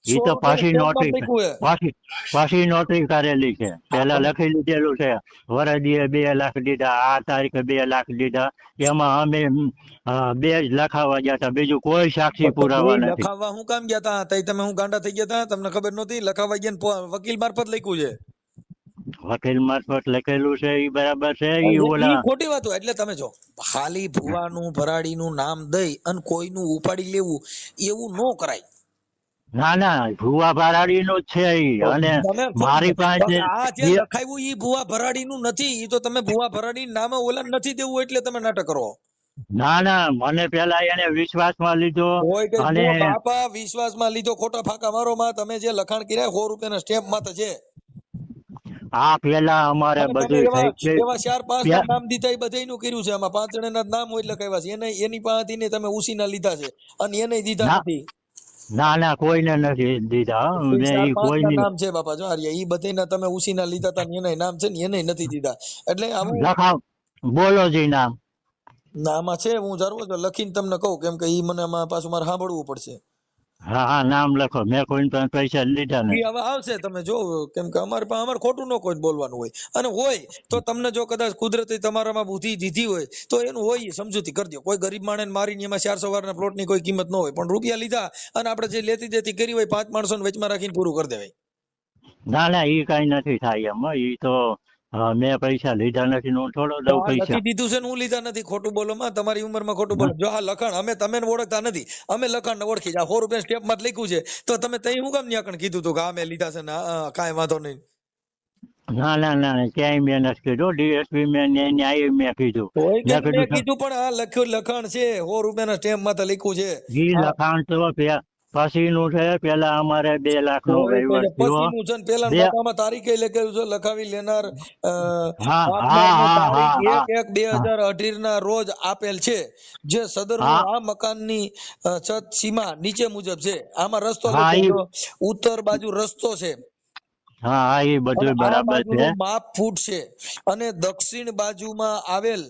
ઈ 100 તો રૂપિયાના પાછી સ્ટેમ્પ માં નોટરી લખ્યું છે. પાછી નોટરી કરેલી છે. પેલા લખી લીધેલું છે વરદીએ 2 લાખ દીધા, આ તારીખે 2 લાખ દીધા. એમાં અમે 2 જ લખાવા ગયા હતા, બીજું કોઈ સાક્ષી તો બે પુરાવા નથી. લખાવવા હું કામ ગયા તા? તઈ તમે હું ગાંડા થઈ ગયા તા? તમને ખબર નહોતી? લખાવા ગયા ને વકીલ મારફત લખ્યું છે. વકીલ મારફત લખેલું છે ઈ બરાબર છે. ઈ ઈ ઓલા ખોટી વાત હોય. એટલે તમે જો ખાલી ભુવાનું ભરાડીનું નામ દઈ અને કોઈનું ઉપાડી લેવું એવું ન કરાય. ના ના ભુવા ભરાડી નું જ છે ઈ. અને તમે મારી પાસે આ જે લખાયું ઈ ભુવા ભરાડીનું નથી. ઈ તો તમે ભુવા ભરાડી નામે ઓલા નથી દેવું એટલે તમે નાટક કરો. ના ના મને પેલા એને વિશ્વાસમાં લીધો કોઈ કઈ અને બાપા વિશ્વાસમાં લીધો? ખોટા ફાંકા મારો માં. તમે જે લખાણ કર્યા 100 રૂપિયાના સ્ટેમ્પ માં તો છે. આ પેલા અમારે અને તમે બધું એવા થઈ એવા 4-5 ના નામ દીધા, એ બધાયનું કર્યું છે. આમાં 5 જણાના જ નામ હોય લખાવ્યા છે. એની પાસેથી ને તમે ઉસીના લીધા છે અને એને દીધા ના નથી. ના ના કોઈને નથી દીધા હો. મેં ઈ 4-5 ના કોઈની નામ છે બાપા. જો આર્યા ઈ બધાયના તમે ઉસીના લીધા હતા ને એનાય નામ છે ને એને નથી દીધા. એટલે આવું લખાવ બોલો જી નામ. આમાં છે. હું જરૂર તો લખીને તમને કહું, કેમ કે ઈ મને આમાં પાછું મારે સાંભળવું પડશે. હા હા નામ લખો. મેં કોઈ પાસે પૈસા લીધા ઈ નથી. હવે આવશે, તમે જોવો. કેમ કે અમારે ખોટું ન કોઈ બોલવાનું હોય. અને હોય તો તમને જો કદાચ કુદરતી તમારામાં બુદ્ધિ દીધી હોય તો એનું હોય ઈ સમજૂતી કરી દો. કોઈ ગરીબ માણસને મારીને એમાં 400 વારના પ્લોટની કોઈ કિંમત ન હોય, પણ રૂપિયા લીધા અને આપણે જે લેતી દેતી કરી હોય 5 માણસોને વચમાં રાખીને પૂરું કરી દેવાય. ના ના ઈ કઈ નથી થાય એમ હો. ઈ તો મેં પૈસા લીધા નથી ને હું થોડો તો દઉં આ પૈસા. લખી દીધું છે ને હું લીધા નથી. ખોટું બોલો માં. તમારી ઉંમરમાં ખોટું બોલો. જો આ લખાણ અમે તમે ઓળખતા નથી, અમે લખાણ ને ઓળખી. 100 રૂપિયા સ્ટેપ માં જ લખ્યું છે તો તમે તઈ હું કામ ન્યા કીધું હતું કે આ મેં લીધા છે ને કાંઈ વાંધો નહીં? ના ના ના ક્યાંય મેં નથી કીધું. ડીએસપી મેં ન્યાય મેં કીધું. તોય મેં કે મેં કીધું કીધું પણ આ લખ્યું લખાણ છે 100 રૂપિયાના સ્ટેમ્પ માં તો લખ્યું છે. ઈ હા, લખાણ તો પછી નું છે. પેલા અમારે 2 લાખ નો તોય તે વહીવટ થયો. પછીનું છે ને પેલા બે બાપામાં તારીખે લખેલું છે. લખાવી લેનાર હા હા આપનારને હા હા તારીખ હા 1/1/2018 ના રોજ આપેલ છે. જે સદરનું હા આ મકાનની છત સીમા નીચે મુજબ છે. આમાં રસ્તો હા લખ્યો ઉત્તર બાજુ રસ્તો છે. હા હા એ અને બધું આ બરાબર છે. બાજુનું માપ ફૂટ છે અને દક્ષિણ બાજુમાં આવેલ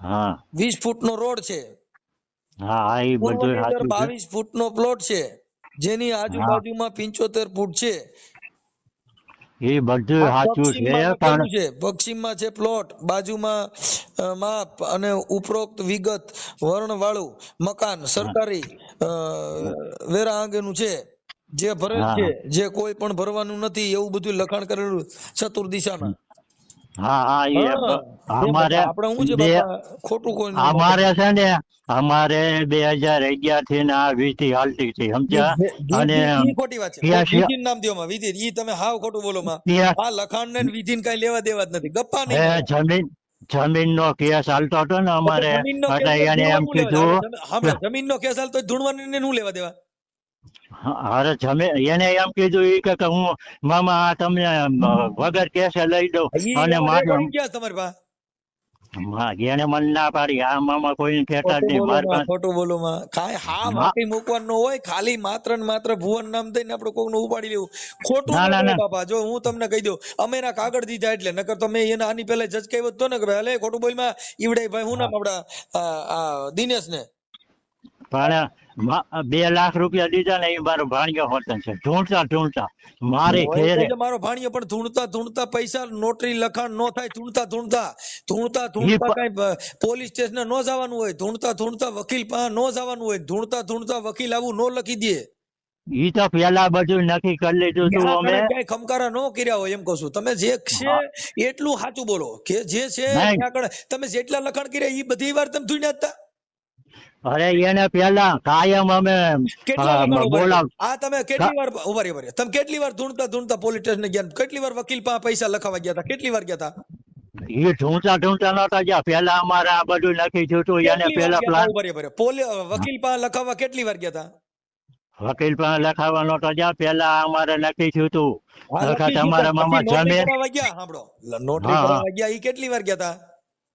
હા 20 ફૂટનો રોડ છે. હા હા એ બધું પૂર્વની અંદર સાચું છે. 22 ફૂટનો પ્લોટ છે, જેની હા આજુબાજુમાં 75 ફૂટ છે. એ બધું આ સાચું છે પશ્ચિમમાં પણ લખેલું છે, પશ્ચિમમાં છે પ્લોટ, બાજુમાં માપ અને ઉપરોક્ત વિગત વર્ણવાળું મકાન સરકારી વેરા અંગેનું છે, જે ભરેલ હા છે, જે કોઈ પણ ભરવાનું નથી એવું બધું લખાણ કરેલું ચતુર્દિશામાં. હા હા એ હા એમ એટલે અમારે આપણે શું છે બે બાપા, ખોટું કોઈ ન બોલે. અમારે છે ને અમારે 2011 થી ને આ વીજળી હાલતી હતી સમજ્યા. અને ઈ ખોટી વાત છે. કોઈ ત્યાંસી વિધિન નામ દ્યો માં, વિધિ ઈ તમે હાવ ખોટું બોલો માં. ત્યાં આ લખાણ ને વિધિન કઈ લેવા દેવા જ નથી, ગપ્પા હે નહીં મારો. જમીન નો કેસ હાલતો હતો ને તો અમારે, જમીન નો કેસ એટલે હોય એને એમ ધૂણવાનું લેવા દે. કીધું સાંભળો, જમીન નો કેસ હાલતો ધૂણવાનું ને શું લેવા દેવા? અરે એને એમ કીધું ઈ કે હું મામા આ તમને વગર કેસે લઈ દઉં. ઈ અને એમાં મારે રેકોર્ડિંગ ક્યાં છે તમારી પાસે? એને મને ના પાડી આ મામા કોઈ કહેતા જ ખોટું નહીં બોલો મારી માં, પાસે. ખોટું બોલો માં. કાંઈ હા વાંકી મૂકવાનું ન હોય, ખાલી માત્ર ને માત્ર ભુવન નામ દઈને આપણે કોકનું ઉપાડી લેવું. ખોટું ના ન ના કહેવાય ના બાપા. જો હું તમને કહી દઉં, અમે એના કાગળ દીધા એટલે, નકર તો મેં એને આની પહેલા જજ કહેવો તો ને કે ભાઈ અલે ખોટું બોલમાં ઈવડે ભાઈ હું નામ આપડા દિનેશ ને. પણ 2 લાખ રૂપિયા દીધા ને એ મારો ભાણિયો હોતન છે ઢૂંઢતા મારી હોય ઘેરે. કહેજે મારો ભાણિયો, પણ ધૂણતા ધૂણતા પૈસા નોટરી લખાણ નો થાય. ધૂણતા ધૂણતા ઈ કઈ પોલીસ સ્ટેશન નો જવાનું હોય, ધૂણતા વકીલ પાસે નો જવાનું હોય, ધૂણતા વકીલ આવું નો લખી દે. ઈ તો પેલા બધું નક્કી કરી લીધું હતું ન્યા અમે. કણે ક્યાંય ખમકારા નો કર્યા હોય એમ કહું છું. તમે જે છે એટલું સાચું બોલો, કે જે છે નહીં ત્યાં કણે તમે જેટલા લખાણ કર્યા એ બધી વાર તમે ધૂણ્યા હતા. અરે એને પેલા કાયમ અમે કેટલા લખાણ ઉભા બોલાવ. રહ્યા? આ તમે કેટલી વાર ઉભા રહ્યા? તમે કેટલી વાર ધૂણતા પોલીસ સ્ટેશન ગયા? કેટલી વાર વકીલ પાસે પૈસા લખાવા ગયા હતા? કેટલી વાર ગયા હતા? એ ઢૂંઢતા નતા ગયા. પેલા અમારે આ બધું નક્કી થયું હતું એને કેટલી વાર પેલા ગયા પ્લાન. હતા? ઉભા રહ્યા. વકીલ પાસે લખાવા કેટલી વાર ગયા હતા? વકીલ પાસે લખાવા નતા ગયા. પેલા અમારે નક્કી થયું હતું. હા, લખા લખી તમારા દીધા. મામા પછી નોટરી જમીન. કરાવવા ગયા. સાંભળો, નોટરી હા હા કરાવવા ગયા એ કેટલી વાર ગયા હતા?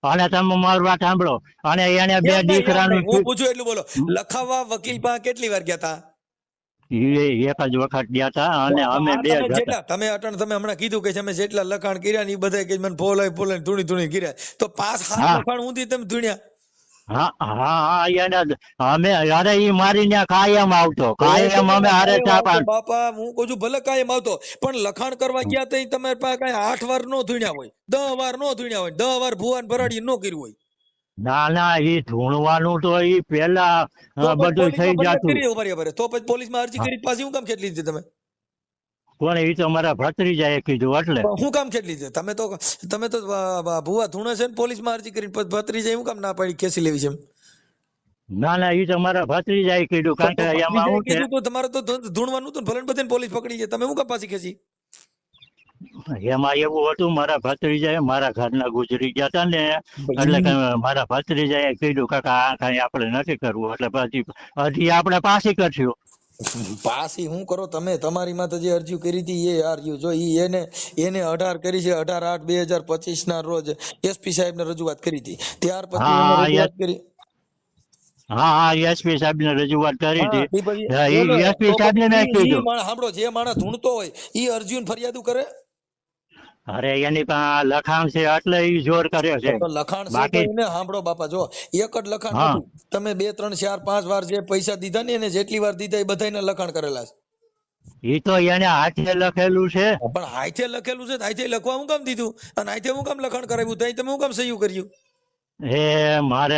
અને તમે મારી વાત સાંભળો. અને એને 2 એમ નહીં. દીકરાનું હું પૂછું એટલું બોલો. લખાવા વકીલ પાસે કેટલી વાર ગયા હતા? એક જ વખત ગયા હતા તો અને અમે આ 2 તમે જ હતા. જેટલા તમે હમણાં કીધું કે અમે જેટલા લખાણ કર્યા ને એ બધા કે મને ફોલાય ધૂણી કર્યા, તો 5-7 હા લખાણ ઊંધી તમે ધૂણ્યા. હા હા હા એને અમે અરે ઈ મારીને કાયમ આવતો કાયમ અમે હારે કાયમ ચા આવતો પાન. બાપા, હું કહું છું ભલે કાયમ આવતો, પણ લખાણ કરવા ગયા તો તમારી પાસે કઈ 8 વાર નો ધૂણ્યા હોય, 10 વાર નો ધૂણ્યા હોય, 10 વાર ભુવાન ભરાડી નો કર્યું હોય. ના ના ઈ ધૂણવાનું તો ઈ પેલા તો પછી બધું થઈ પોલીસમાં ફરિયાદ જતું. કરી બરાબર, તો પછી પોલીસમાં અરજી કરી પાછી હું કામ ખેંચી લીધી તમે? કોણ ઈ તો મારા ભત્રીજાએ કીધું એટલે. હું કામ ખેંચી લીધી? તમે તો ભુવા ધૂણે છે ને પોલીસમાં અરજી કરી, ભત્રીજાએ હું કામ ના પાડી ખેંચી લેવી છે એમ? ના ના ઈ તો મારા ભત્રીજાએ કીધું કારણ કે એમાં ભત્રીજાએ શું છે કીધું તો તમારે તો ધૂણવાનું હતું ને, ભલે ને બધાને પોલીસ પકડી જાય, તમે હું કામ પાછી ખેંચી? એમાં એવું હતું મારા ભત્રીજાએ મારા ઘરના ગુજરી ગયા હતા ને એટલે કે મારા ભત્રીજાએ કીધું કાકા આ કઈ આપણે નથી કરવું એટલે પછી હજી આપણે પાછી કરશું. પાછી હું કરો તમે? તમારી માં તો જે અરજી કરી હતી એ આર્યું જો ઈ એને 18 કરી છે, 18/8/2025 ના રોજ એસપી સાહેબ ને રજૂઆત કરી હતી. ત્યાર પછી એને હા રજૂઆત કરી. હા હા એસપી સાહેબ ને રજૂઆત કરી હા, હતી. ઈ પછી એસપી સાહેબ ને મેં કીધું. સાંભળો, જે માણસ ધૂણતો હોય ઈ અરજીને ફરિયાદો કરે. અરે એની પાસે લખાણ છે એટલે ઈ જોર કર્યો છે. તો લખાણ છે તો બાકી એને સાંભળો બાપા, જો એક જ લખાણ હા નથી, તમે 2 3 4 5 વાર જે પૈસા દીધા ને એને જેટલી વાર દીધા એ બધાને લખાણ કરેલા છે. ઈ તો એને હાથે લખેલું છે. પણ હાથે લખેલું છે, હાથે લખવા હું કામ દીધું અને હાથે હું કામ લખાણ કરાવ્યું, તો તમે હું કામ સહી કર્યું? એ મારે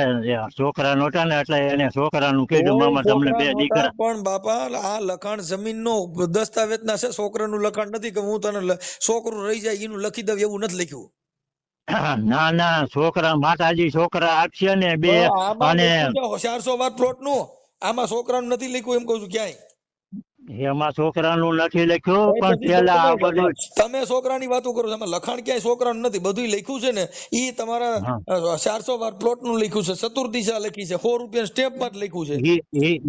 છોકરા નહોતા ને એટલે એને છોકરાનું કીધું કોઈ મામા તમને છોકરા 2 નહોતા, દીકરા. પણ બાપા આ લખાણ જમીનનો દસ્તાવેજ ના છે, છોકરાનું લખાણ નથી કે હું તને છોકરું રહી જાય એનું લખી દઉં એવું નથી લખ્યું. ના ના છોકરા માતાજી છોકરા આપશે ને 2 તો આમાં અને લખ્યું છે 400 વાર પ્લોટ નું, આમાં છોકરાનું નથી લખ્યું એમ કહું છું ક્યાંય. એમાં છોકરાનું નથી લખ્યું તો પણ પછી પેલા આ બધું. તમે છોકરાની વાતો કરો છો, એમાં લખાણ ક્યાંય છોકરાનું નથી, બધું લખ્યું છે ને ઈ તમારા હા 400 વાર પ્લોટ નું લખ્યું છે, ચતુર્દિશા લખી છે, 100 રૂપિયા સ્ટેમ્પ માં જ લખ્યું છે.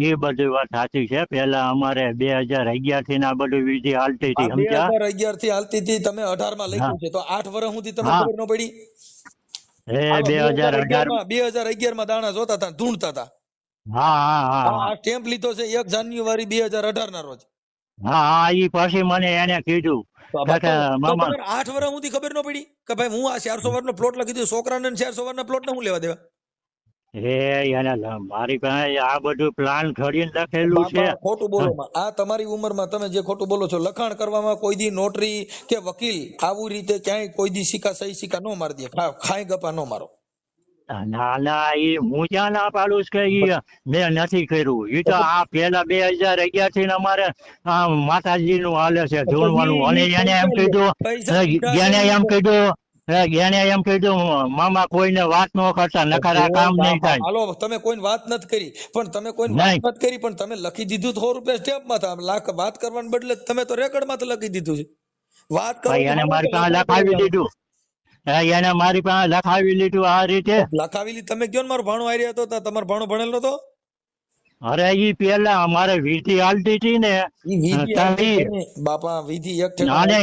એ બધી વાત સાચી છે. પેલા અમારે 2011 થી આ બધું વિધિ હાલતી આ હતી સમજ્યા. 2011 થી હાલતી હતી, તમે 18 માં હા લખ્યું છે, તો 8 વર્ષ સુધી તમે હા ખબર ન પડી? એ હાલો, 2018. 2011 માં દાણા જોતા હતા, ધૂણતા હતા. હા હા હા આ સ્ટેમ્પ લીધો છે 1 જાન્યુઆરી 2018 ના રોજ. હા હા ઈ પછી મને એને કીધું તો કે તો મામા તમારે 8 વર્ષ સુધી ખબર ન પડી કે ભાઈ હું આ 400 વાર નો પ્લોટ લખી દઉં, છોકરાને 400 વાર ના પ્લોટ ને હું લેવા દેવા? મારી પાસે આ બધું પ્લાન ઘડીને લખેલું છે. બાપા ખોટું બોલો માં, આ તમારી ઉંમરમાં તમે જે ખોટું બોલો છો, લખાણ કરવામાં કોઈ દી નોટરી કે વકીલ આવું રીતે ક્યાંય કોઈ દી સિક્કા સહી સિક્કા નો મારી દે, ખાઈ ગપા નો મારો. ના ના ઈ હું ક્યાં ના પાડું છું કે ઈ મેં નથી કર્યું. ઈ તો આ પેલા 2011 થી ને અમારે આ માતાજી નું હાલે છે જોડવાનું, અને એને એમ કીધું એને એમ કીધું એને એમ કીધું મામા કોઈને વાત ન કરતા નકર આ કામ નહીં થાય. હાલો તમે કોઈ વાત નથી કરી, પણ તમે કોઈ વાત નહીં નથી કરી, પણ તમે લખી દીધું 100 રૂપિયા સ્ટેમ્પ માં था, લાખ વાત કરવાને બદલે તમે તો રેકર્ડ માં તો લખી દીધું છે. વાત કરો ભાઈ એને મારી પાસે લખાવી દીધું. એને મારી પાસે લખાવી લીધું આ રીતે. લખાવેલી તમે કયો ને મારો ભાણો આવી રહ્યો હતો, તમારો ભાણો ભણેલો હતો? અરે ઈ પેલા અમારે વિધિ હાલતી હતી ને ઈ વિધિ ત્યાંથી બાપા વિધિ એક અને ઠેકાણે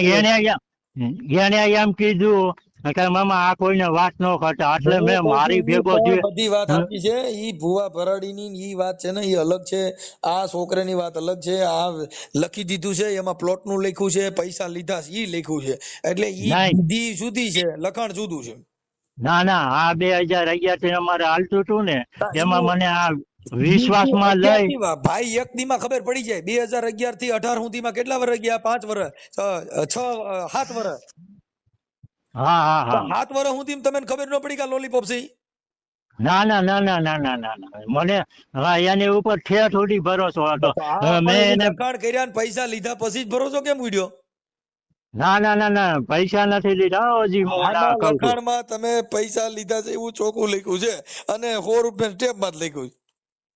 એને એમ કીધું કે મામા આ કોઈને વાત ન કરતા, એટલે મેં મારી ભેગો જે બધી વાત સાચી છે. ઈ ભુવા ભરાડીની ઈ વાત છે ને ઈ અલગ છે, આ છોકરાની વાત અલગ છે. આ લખી દીધું છે, એમાં પ્લોટ નું લખ્યું છે, પૈસા લીધા છે ઈ લખ્યું છે, એટલે ઈ નહીં. વિધિ જુદી છે, લખાણ જુદું છે. ના ના આ 2011 થી અમારે હાલતું હતું ને એમાં મને આ વિશ્વાસમાં લઈ ભાઈ એક દી માં ખબર પડી જાય. 2011 થી 18 સુધી માં કેટલા વર્ષ ગયા? 5 વર્ષ, 7 વર્ષ. હા હા હા 7 વર્ષ સુધી તમને ખબર ન પડી કે લોલીપોપ છે ઈ? ના ના ના ના ના ના ના ના મને હા એની ઉપર ઠેઠ સુધી ભરોસો હતો. હવે મેં એને લખાણ કર્યા ને પૈસા લીધા પછી જ ભરોસો કેમ ઉડ્યો? ના ના ના ના પૈસા નથી લીધા હો, હજી હું ના આમાં કહું છું. લખાણમાં તમે પૈસા લીધા છે એવું ચોખ્ખું લખ્યું છે, અને 100 રૂપિયા સ્ટેપ માં જ લખ્યું છે.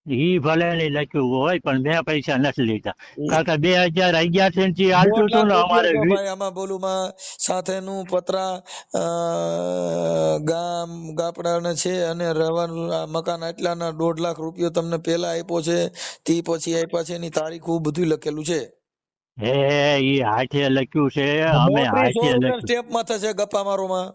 ઈ ભલે નહીં લખ્યું હોય પણ મેં પૈસા નથી લીધા, કારણ કે 2011 થી હાલતું હતું ને અમારે ભાઈ આમાં બોલું માં સાથેનું પતરા ગામ ગાપડાને છે, અને રહેવાનું આ મકાન આટલાના 1.5 લાખ રૂપિયો તમને પેલા આપ્યો છે, તે પછી આપ્યા છે, એની તારીખો બધું લખેલું છે. હે ઈ હાથે લખ્યું છે, અમે હાથે લખ્યું. સ્ટેપ માં થશે ગપ્પા મારો માં.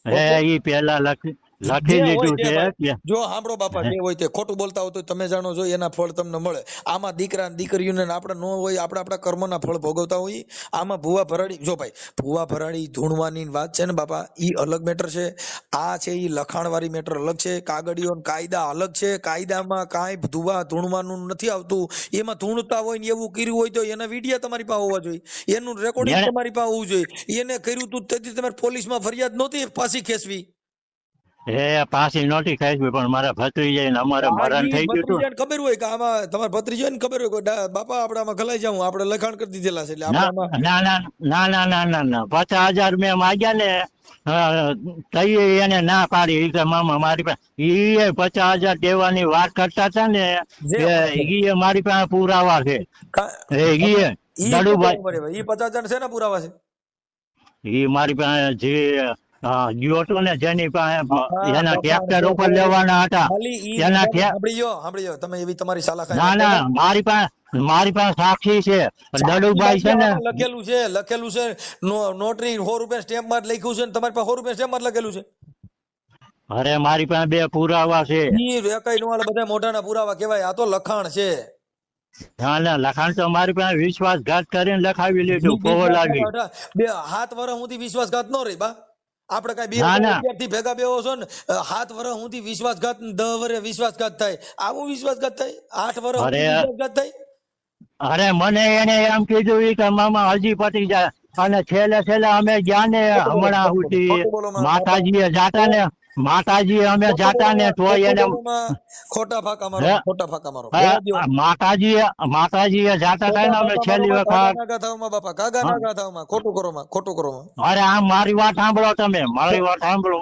હે ઈ પેલા લખી લીધું છે. જો સાંભળો બાપા, જે હોય તે ખોટું બોલતા હોય તો તમે જાણો છો એના ફળ તમને મળે. આમાં દીકરા ને દીકરીઓને આપણે ન હોય, આપણે આપણા કર્મોના ફળ ભોગવતા હોઈએ. આમાં ભુવા ભરાડી, જો ભાઈ ભુવા ભરાડી ધૂણવાની વાત છે ને બાપા, ઈ અલગ મેટર છે. આ છે ઈ લખાણ વાળી મેટર અલગ છે, કાગળિયો ને કાયદા અલગ છે. કાયદામાં કાંઈ ધૂણવાનું નથી આવતું. એમાં ધૂણતા હોય ને એવું કર્યું હોય તો એના વિડીયો તમારી પાસે હોવા જોઈએ, એનું રેકોર્ડિંગ તમારી પાસે હોવું જોઈએ. એને કર્યું તું તેથી તમારે પોલીસમાં ફરિયાદ નહોતી પાછી ખેંચવી? પાછી નહોતી ખાઈ, પણ મારા ભત્રીજાએ ને અમારે મરણ થઈ ગયું હતું. ખબર હોય કે આમાં તમારા ભત્રીજાને ખબર હોય કે બાપા આપણે આમાં ખલાઈ જાઉં, આપણે લખાણ કરી દીધેલા છે, એટલે આપણે આમાં ના ના ના ના ના ના ના 50,000 મેં માગ્યા ને તઈએ એને ના પાડી. ઈ કે મામા મારી પાસે ઈ 50,000 દેવાની વાત કરતા હતા ને, ઈ મારી પાસે પુરાવા છે. ઈ દડુભાઈ ઈ 50,000 છે ને પુરાવા છે. ઈ મારી પાસે જે ગયો હતો ને જેની પાસે એના ટ્રેક્ટર ઉપર લેવાના હતા એના સાંભળી ગયો તમે, એવી તમારી સાલા ના ના મારી પાસે સાક્ષી છે. દડુભાઈ છે ને લખેલું છે નોટરી 100 રૂપિયા સ્ટેમ્પ માં લખ્યું છે, તમારી પાસે 100 રૂપિયા સ્ટેમ્પ માં લખેલું છે. અરે મારી પાસે 2 પુરાવા છે. ઈ વેકાઈ નું બધા મોઢાના પુરાવા કહેવાય, આ તો લખાણ છે. ના ના લખાણ તો મારી પાસે વિશ્વાસઘાત કરીને લખાવી લીધું. 7 વર્ષ સુધી વિશ્વાસઘાત ન રહી બા. આપણે કઈ 2011 થી ભેગા બેહો છો ને, 7 વર્ષ સુધી વિશ્વાસઘાત, 10 વર્ષે વિશ્વાસઘાત થાય, આવું વિશ્વાસઘાત થાય? 8 વર્ષ વિશ્વાસઘાત થાય? અરે મને એને એમ કીધું કે મામા હજી પતી જાય, અને છેલ્લે અમે ગયા ને હમણાં સુધી માતાજીએ જાતા ને અમે જાતા ને તો એને ખોટા ફાકા મારો, ખોટા ફાકા મારો. માતાજીએ જાતા હતા ને અમે છેલ્લી વખત બાપા કાગા નાગા થાવમાં ખોટું કરો માં. અરે આમ મારી વાત સાંભળો, તમે મારી વાત સાંભળો.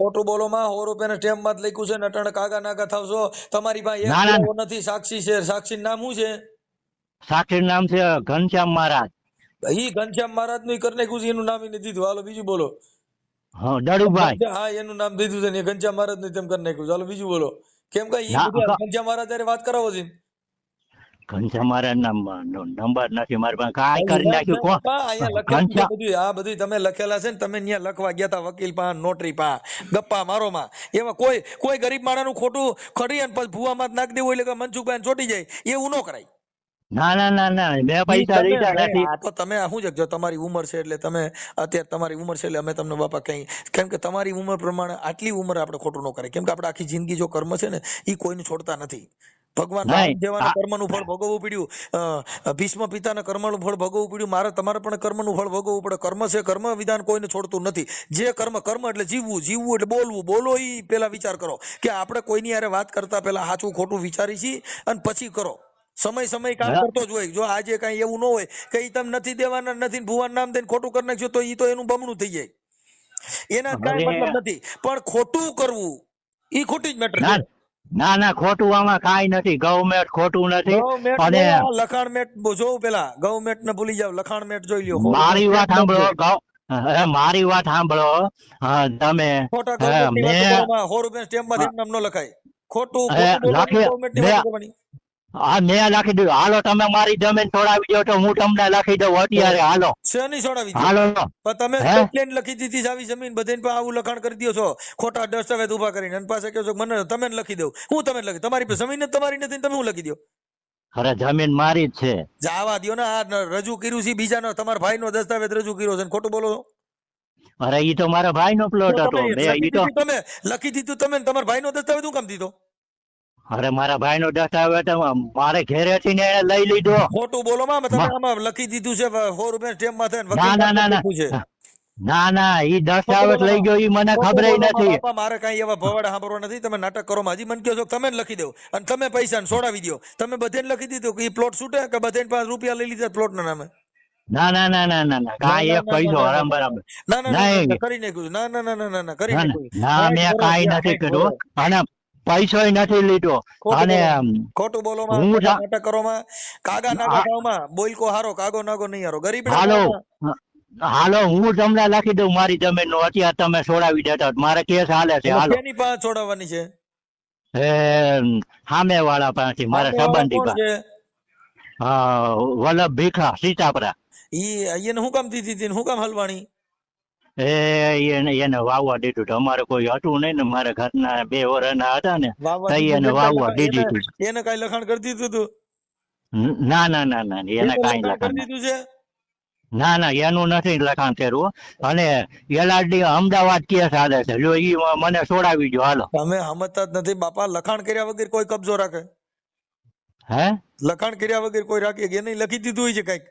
ખોટું બોલો માં. 100 રૂપિયા સ્ટેમ્પ માં લખ્યું છે, નટણ કાગા નાગા થાવશો. તમારી પાસે એક નથી, સાક્ષી છે. સાક્ષી નામ શું છે? સાક્ષી નામ છે ઘનશ્યામ મહારાજ. ઈ ઘનશ્યામ મહારાજ નું કરી નાખ્યું છે, એનું નામ એને દીધું. હાલો બીજું બોલો. હા દડુભાઈ, હા એનું નામ દીધું છે ને, ઘનશ્યામ મહારાજ નું તેમ કરી નાખ્યું. ચાલો બીજું બોલો. કેમ કઈ ઘનશ્યામ મહારાજ જયારે વાત કરાવો છે? ઘનશ્યામ મહારાજ નંબર નથી મારી પાસે, કાંઈ કરી નાખ્યું. આ બધું તમે લખેલા છે ને, તમે ત્યાં લખવા ગયા તા વકીલ પા, નોટરી પા, ગપ્પા મારો માં. એમાં કોઈ ગરીબ માણસ નું ખોટું ખડી અને પછી ભૂવામાં નાખી દેવું એટલે કે મનસુખભાઈ ચોટી જાય, એવું ન કરાય. ના ના ના ના મેં ઈ પૈસા તમે લીધા નહીં, નથી. આ તો તમે આ શું છે જો તમારી ઉંમર છે એટલે તમે અત્યારે તમારી ઉંમર છે એટલે અમે તમને બાપા કઈ, કેમ કે તમારી ઉંમર પ્રમાણે આટલી ઉંમર આપણે ખોટું ન કરે, કેમ કે આપણે આખી જિંદગી જો કર્મ છે ને એ કોઈને છોડતા નથી. ભગવાન રામ નહીં જેવાના કર્મનું ફળ ભોગવવું પડ્યું, ભીષ્મ પિતાના કર્મનું ફળ ભોગવવું પડ્યું, મારે તમારે પણ કર્મનું ફળ ભોગવવું પડે. કર્મ છે, કર્મ વિધાન કોઈને છોડતું નથી. જે કર્મ એટલે જીવવું, જીવવું એટલે બોલવું, બોલો ઈ પેલા વિચાર કરો કે આપણે કોઈની હારે વાત કરતા પેલા સાચું ખોટું વિચારી છીએ અને પછી કરો. સમય કામ હા, કરતો જ હોય. જો આજે કઈ એવું ન હોય કે ઈ તમે નથી દેવાના, નથી ભુવાનું નામ દઈને ખોટું કરી નાખશો તો ઈ તો એનું બમણું થઈ જાય, એના કાંઈ અરે મતલબ નથી. પણ ખોટું કરવું ઈ ખોટી જ મેટર છે. ના ના ના ખોટું આમાં કાંઈ નથી. ગવર્મેન્ટ ખોટું નથી. ગવર્મેન્ટ અને લખાણ મેટ જોવું, પેલા ગવર્મેન્ટ ને ભૂલી જાવ, લખાણ મેટ જોઈ લ્યો. મારી વાત સાંભળો. મારી વાત સાંભળો. તમે ખોટા ગવર્મેન્ટ ની વાતો કરો મેં માં, 100 રૂપિયા સ્ટેમ્પ માંથી નામ ન લખાય. ખોટું લખી ગવર્મેન્ટ ની વાતો કરવાની. મેં લખી દીધું. હાલો તમે મારી જમીન છોડાવી દો તો હું તમને લખી દઉં અત્યારે. હાલો શેની છોડાવી દો? હાલો. પણ તમે હે કમ્પ્લેન લખી દીધી છે આવી જમીન બધાને પણ આવું લખાણ કરી દો છો ખોટા દસ્તાવેજ ઉભા કરીને, અને પાસે કહો છો મને તમે લખી દઉં. હું તમે લખી? તમારી પાસે જમીન જ તમારી નથી ને તમે હું લખી દો? અરે જમીન મારી જ છે. જાવા દો ને, આ રજૂ કર્યું છે બીજાનો, તમારા ભાઈનો દસ્તાવેજ રજૂ કર્યો છે ને ખોટું બોલો છો? અરે ઈ તો મારા ભાઈનો પ્લોટ તો હતો. તમે મેં લખી ઈ તો દીધું, તમે લખી દીધું તમે ને તમારા ભાઈનો દસ્તાવેજ હું કામ દીધો? અરે મારા ભાઈનો દસ્તાવેજ તો મારે ઘેરેથી ને એને લઈ લીધો. ખોટું બોલો માં, તમે આમાં લખી દીધું છે 100 રૂપિયા સ્ટેમ્પ માં થઈને ના વકીલ ના ના લખ્યું છે. ના ના ના ઈ ખોટું દસ્તાવેજ બોલો લઈ માં. ગયો ઈ મને ખોટું ખબર બોલો માં નથી. બાપા, મારે કઈ એવા ભવાડા સાંભળવા નથી. તમે નાટક કરો માં. હજી મને કહો છો કે તમે જ લખી દો અને તમે પૈસા છોડાવી દો. તમે બધાને લખી દીધું કે ઈ પ્લોટ છૂટે કે બધાને 5 રૂપિયા લઈ લીધા પ્લોટ ના નામે? ના ના ના ના ના ના ના કાંઈ ના એક ના પૈસો ના હરામ ના બરાબર ના ના ના નહીં. ના કરી નાખ્યું. ના ના ના ના ના ના કરી ના નાખ્યું. ના મેં કાંઈ નથી કર્યું અને પૈસોય નથી લીધો. ખોટું અને બોલો માં. ખોટું બોલો માં, હું ખોટા નાટક કરો માં. કાગા નાગા ખાવ માં, બોલકો હારો કાગો નાગો નહીં હારો. ગરીબડા હાલો ખાવ માં. હાલો હું તમને લખી દઉં મારી જમીન નું. અત્યારે તમે છોડાવી દેતા હોત. મારે કેસ હાલે છે. એટલે હાલો શેની પાસે છોડાવવાની છે? એ સામે વાળા પાસેથી, મારા સામેવાળા સંબંધી કોણ પાસે. છે? વલ્લભ ભીખા સીતાપરા. એને હું કામ દીધી હતી ને હું કામ હલવાણી? એને વાવવા દીધું હતું. અમારે કોઈ હતું નહીં ને, મારા ઘરના 2 વર્ષના હતા ને વાવવા તઈ દીધું એને છે? વાવવા દીધી હતી. એને કઈ લખાણ કરી દીધું હતું? ના ના ના ના એને કાંઈ લખાણ લખાણ કરી દીધું છે? ના ના એનું નથી લખાણ કર્યું. અને એલઆરડી અમદાવાદ કેસ હાલે છે. જો ઈ મને છોડાવી દો. હાલો. તમે સમજતા જ નથી બાપા. લખાણ કર્યા વગર કોઈ કબજો રાખે? હે લખાણ કર્યા વગર કોઈ રાખે? એને લખી દીધું હોય છે કઈક?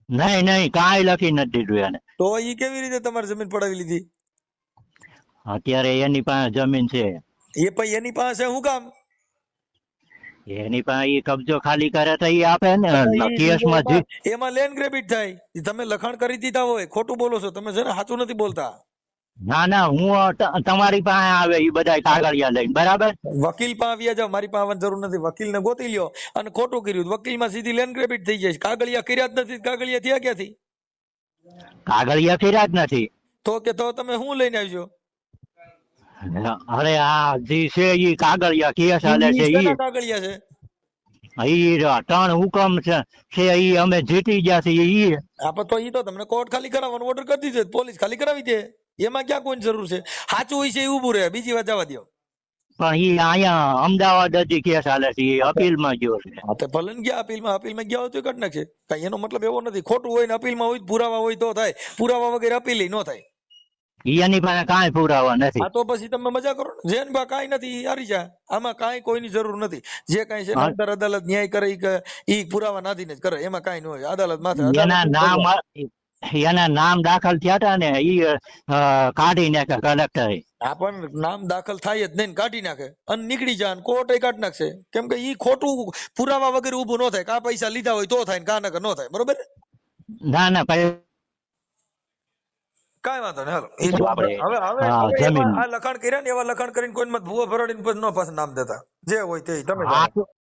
નહીં નહીં કાંઈ લખી નથી દીધું એને. તો ઈ કેવી રીતે તમારી જમીન પડાવી લીધી? અત્યારે એની પાસે જમીન છે. એ પછી એની પાસે હું કામ? એની પાસે ઈ કબજો ખાલી કરે તો ઈ આપે ને. કેસમાં એમાં લેન્ડ ગ્રેબિટ થાય. તમે લખાણ કરી દીધા હોય. ખોટું બોલો છો તમે, છે ને સાચું નથી બોલતા. ના ના હું તમારી પાસે આવે ઈ બધા કાગળિયા લઈને. બરાબર. વકીલ પાસે આવ્યા જાવ, મારી પાસે આવવાની જરૂર નથી. વકીલ ને ગોતી લ્યો અને ખોટું કર્યું વકીલ માં સીધી લેન્ડ ગ્રેબિટ થઈ જાય. કાગળિયા કર્યા જ નથી. કાગળિયા થયા ક્યાંથી? કાગળિયા કર્યા જ નથી. તો તમે શું લઈને આવજો? અરે આ જે છે ઈ કાગળિયા કેસ હાલે છે. શેના કાગળિયા છે? ઈ 3 હુકમ છે ઈ અમે જીતી ગયા છીએ. ઈ તો ઈ તો તમને કોર્ટ ખાલી કરાવવાનો ઓર્ડર કરી દીધો, પોલીસ ખાલી કરાવી દે. એમાં ક્યાં કોઈ જરૂર છે? સાચું હોય છે એ ઉભું રહે, બીજી વાત જવા દો. પણ ઈ અહીંયા અમદાવાદ હજી કેસ હાલે છે. ઈ અપીલમાં ગયો છે. હા તો ભલે ને ગયા અપીલમાં ગયા હોય તો કાઢી નાખશે. કઈ એનો મતલબ એવો નથી. ખોટું હોય ને અપીલમાં હોય, પુરાવા હોય તો થાય. પુરાવા વગર અપીલ ન થાય. ઈ એની પાસે કાંઈ પુરાવા નથી. આ તો પછી તમે મજા કરો ને. જેન બા કાંઈ નથી હારી જા. આમાં કાંઈ કોઈની જરૂર નથી. જે કાંઈ છે ને અંદર અદાલત ન્યાય કરે ઈ પુરાવા નાધીને જ કરે. એમાં કાંઈ ન હોય. અદાલત માથે એના નામ દાખલ થયા હતા ને ઈ કાઢી નાખે કલેક્ટરે. આ પણ નામ દાખલ થાય જ નહીં, કાઢી નાખે અને નીકળી જાય. કોર્ટ કાઢી નાખશે. કેમ કે ઈ ખોટું પુરાવા વગર ઉભું ન થાય. કા પૈસા લીધા હોય તો થાય ને કા નકર ન થાય. બરોબર? ના ના કાંઈ વાંધો નહીં. હાલો હવે આ લખાણ કર્યા ને એવા લખાણ કરીને કોઈ ભૂવો ભરાડીને પછી ન પાછું નામ દેતા. જે હોય તે તમે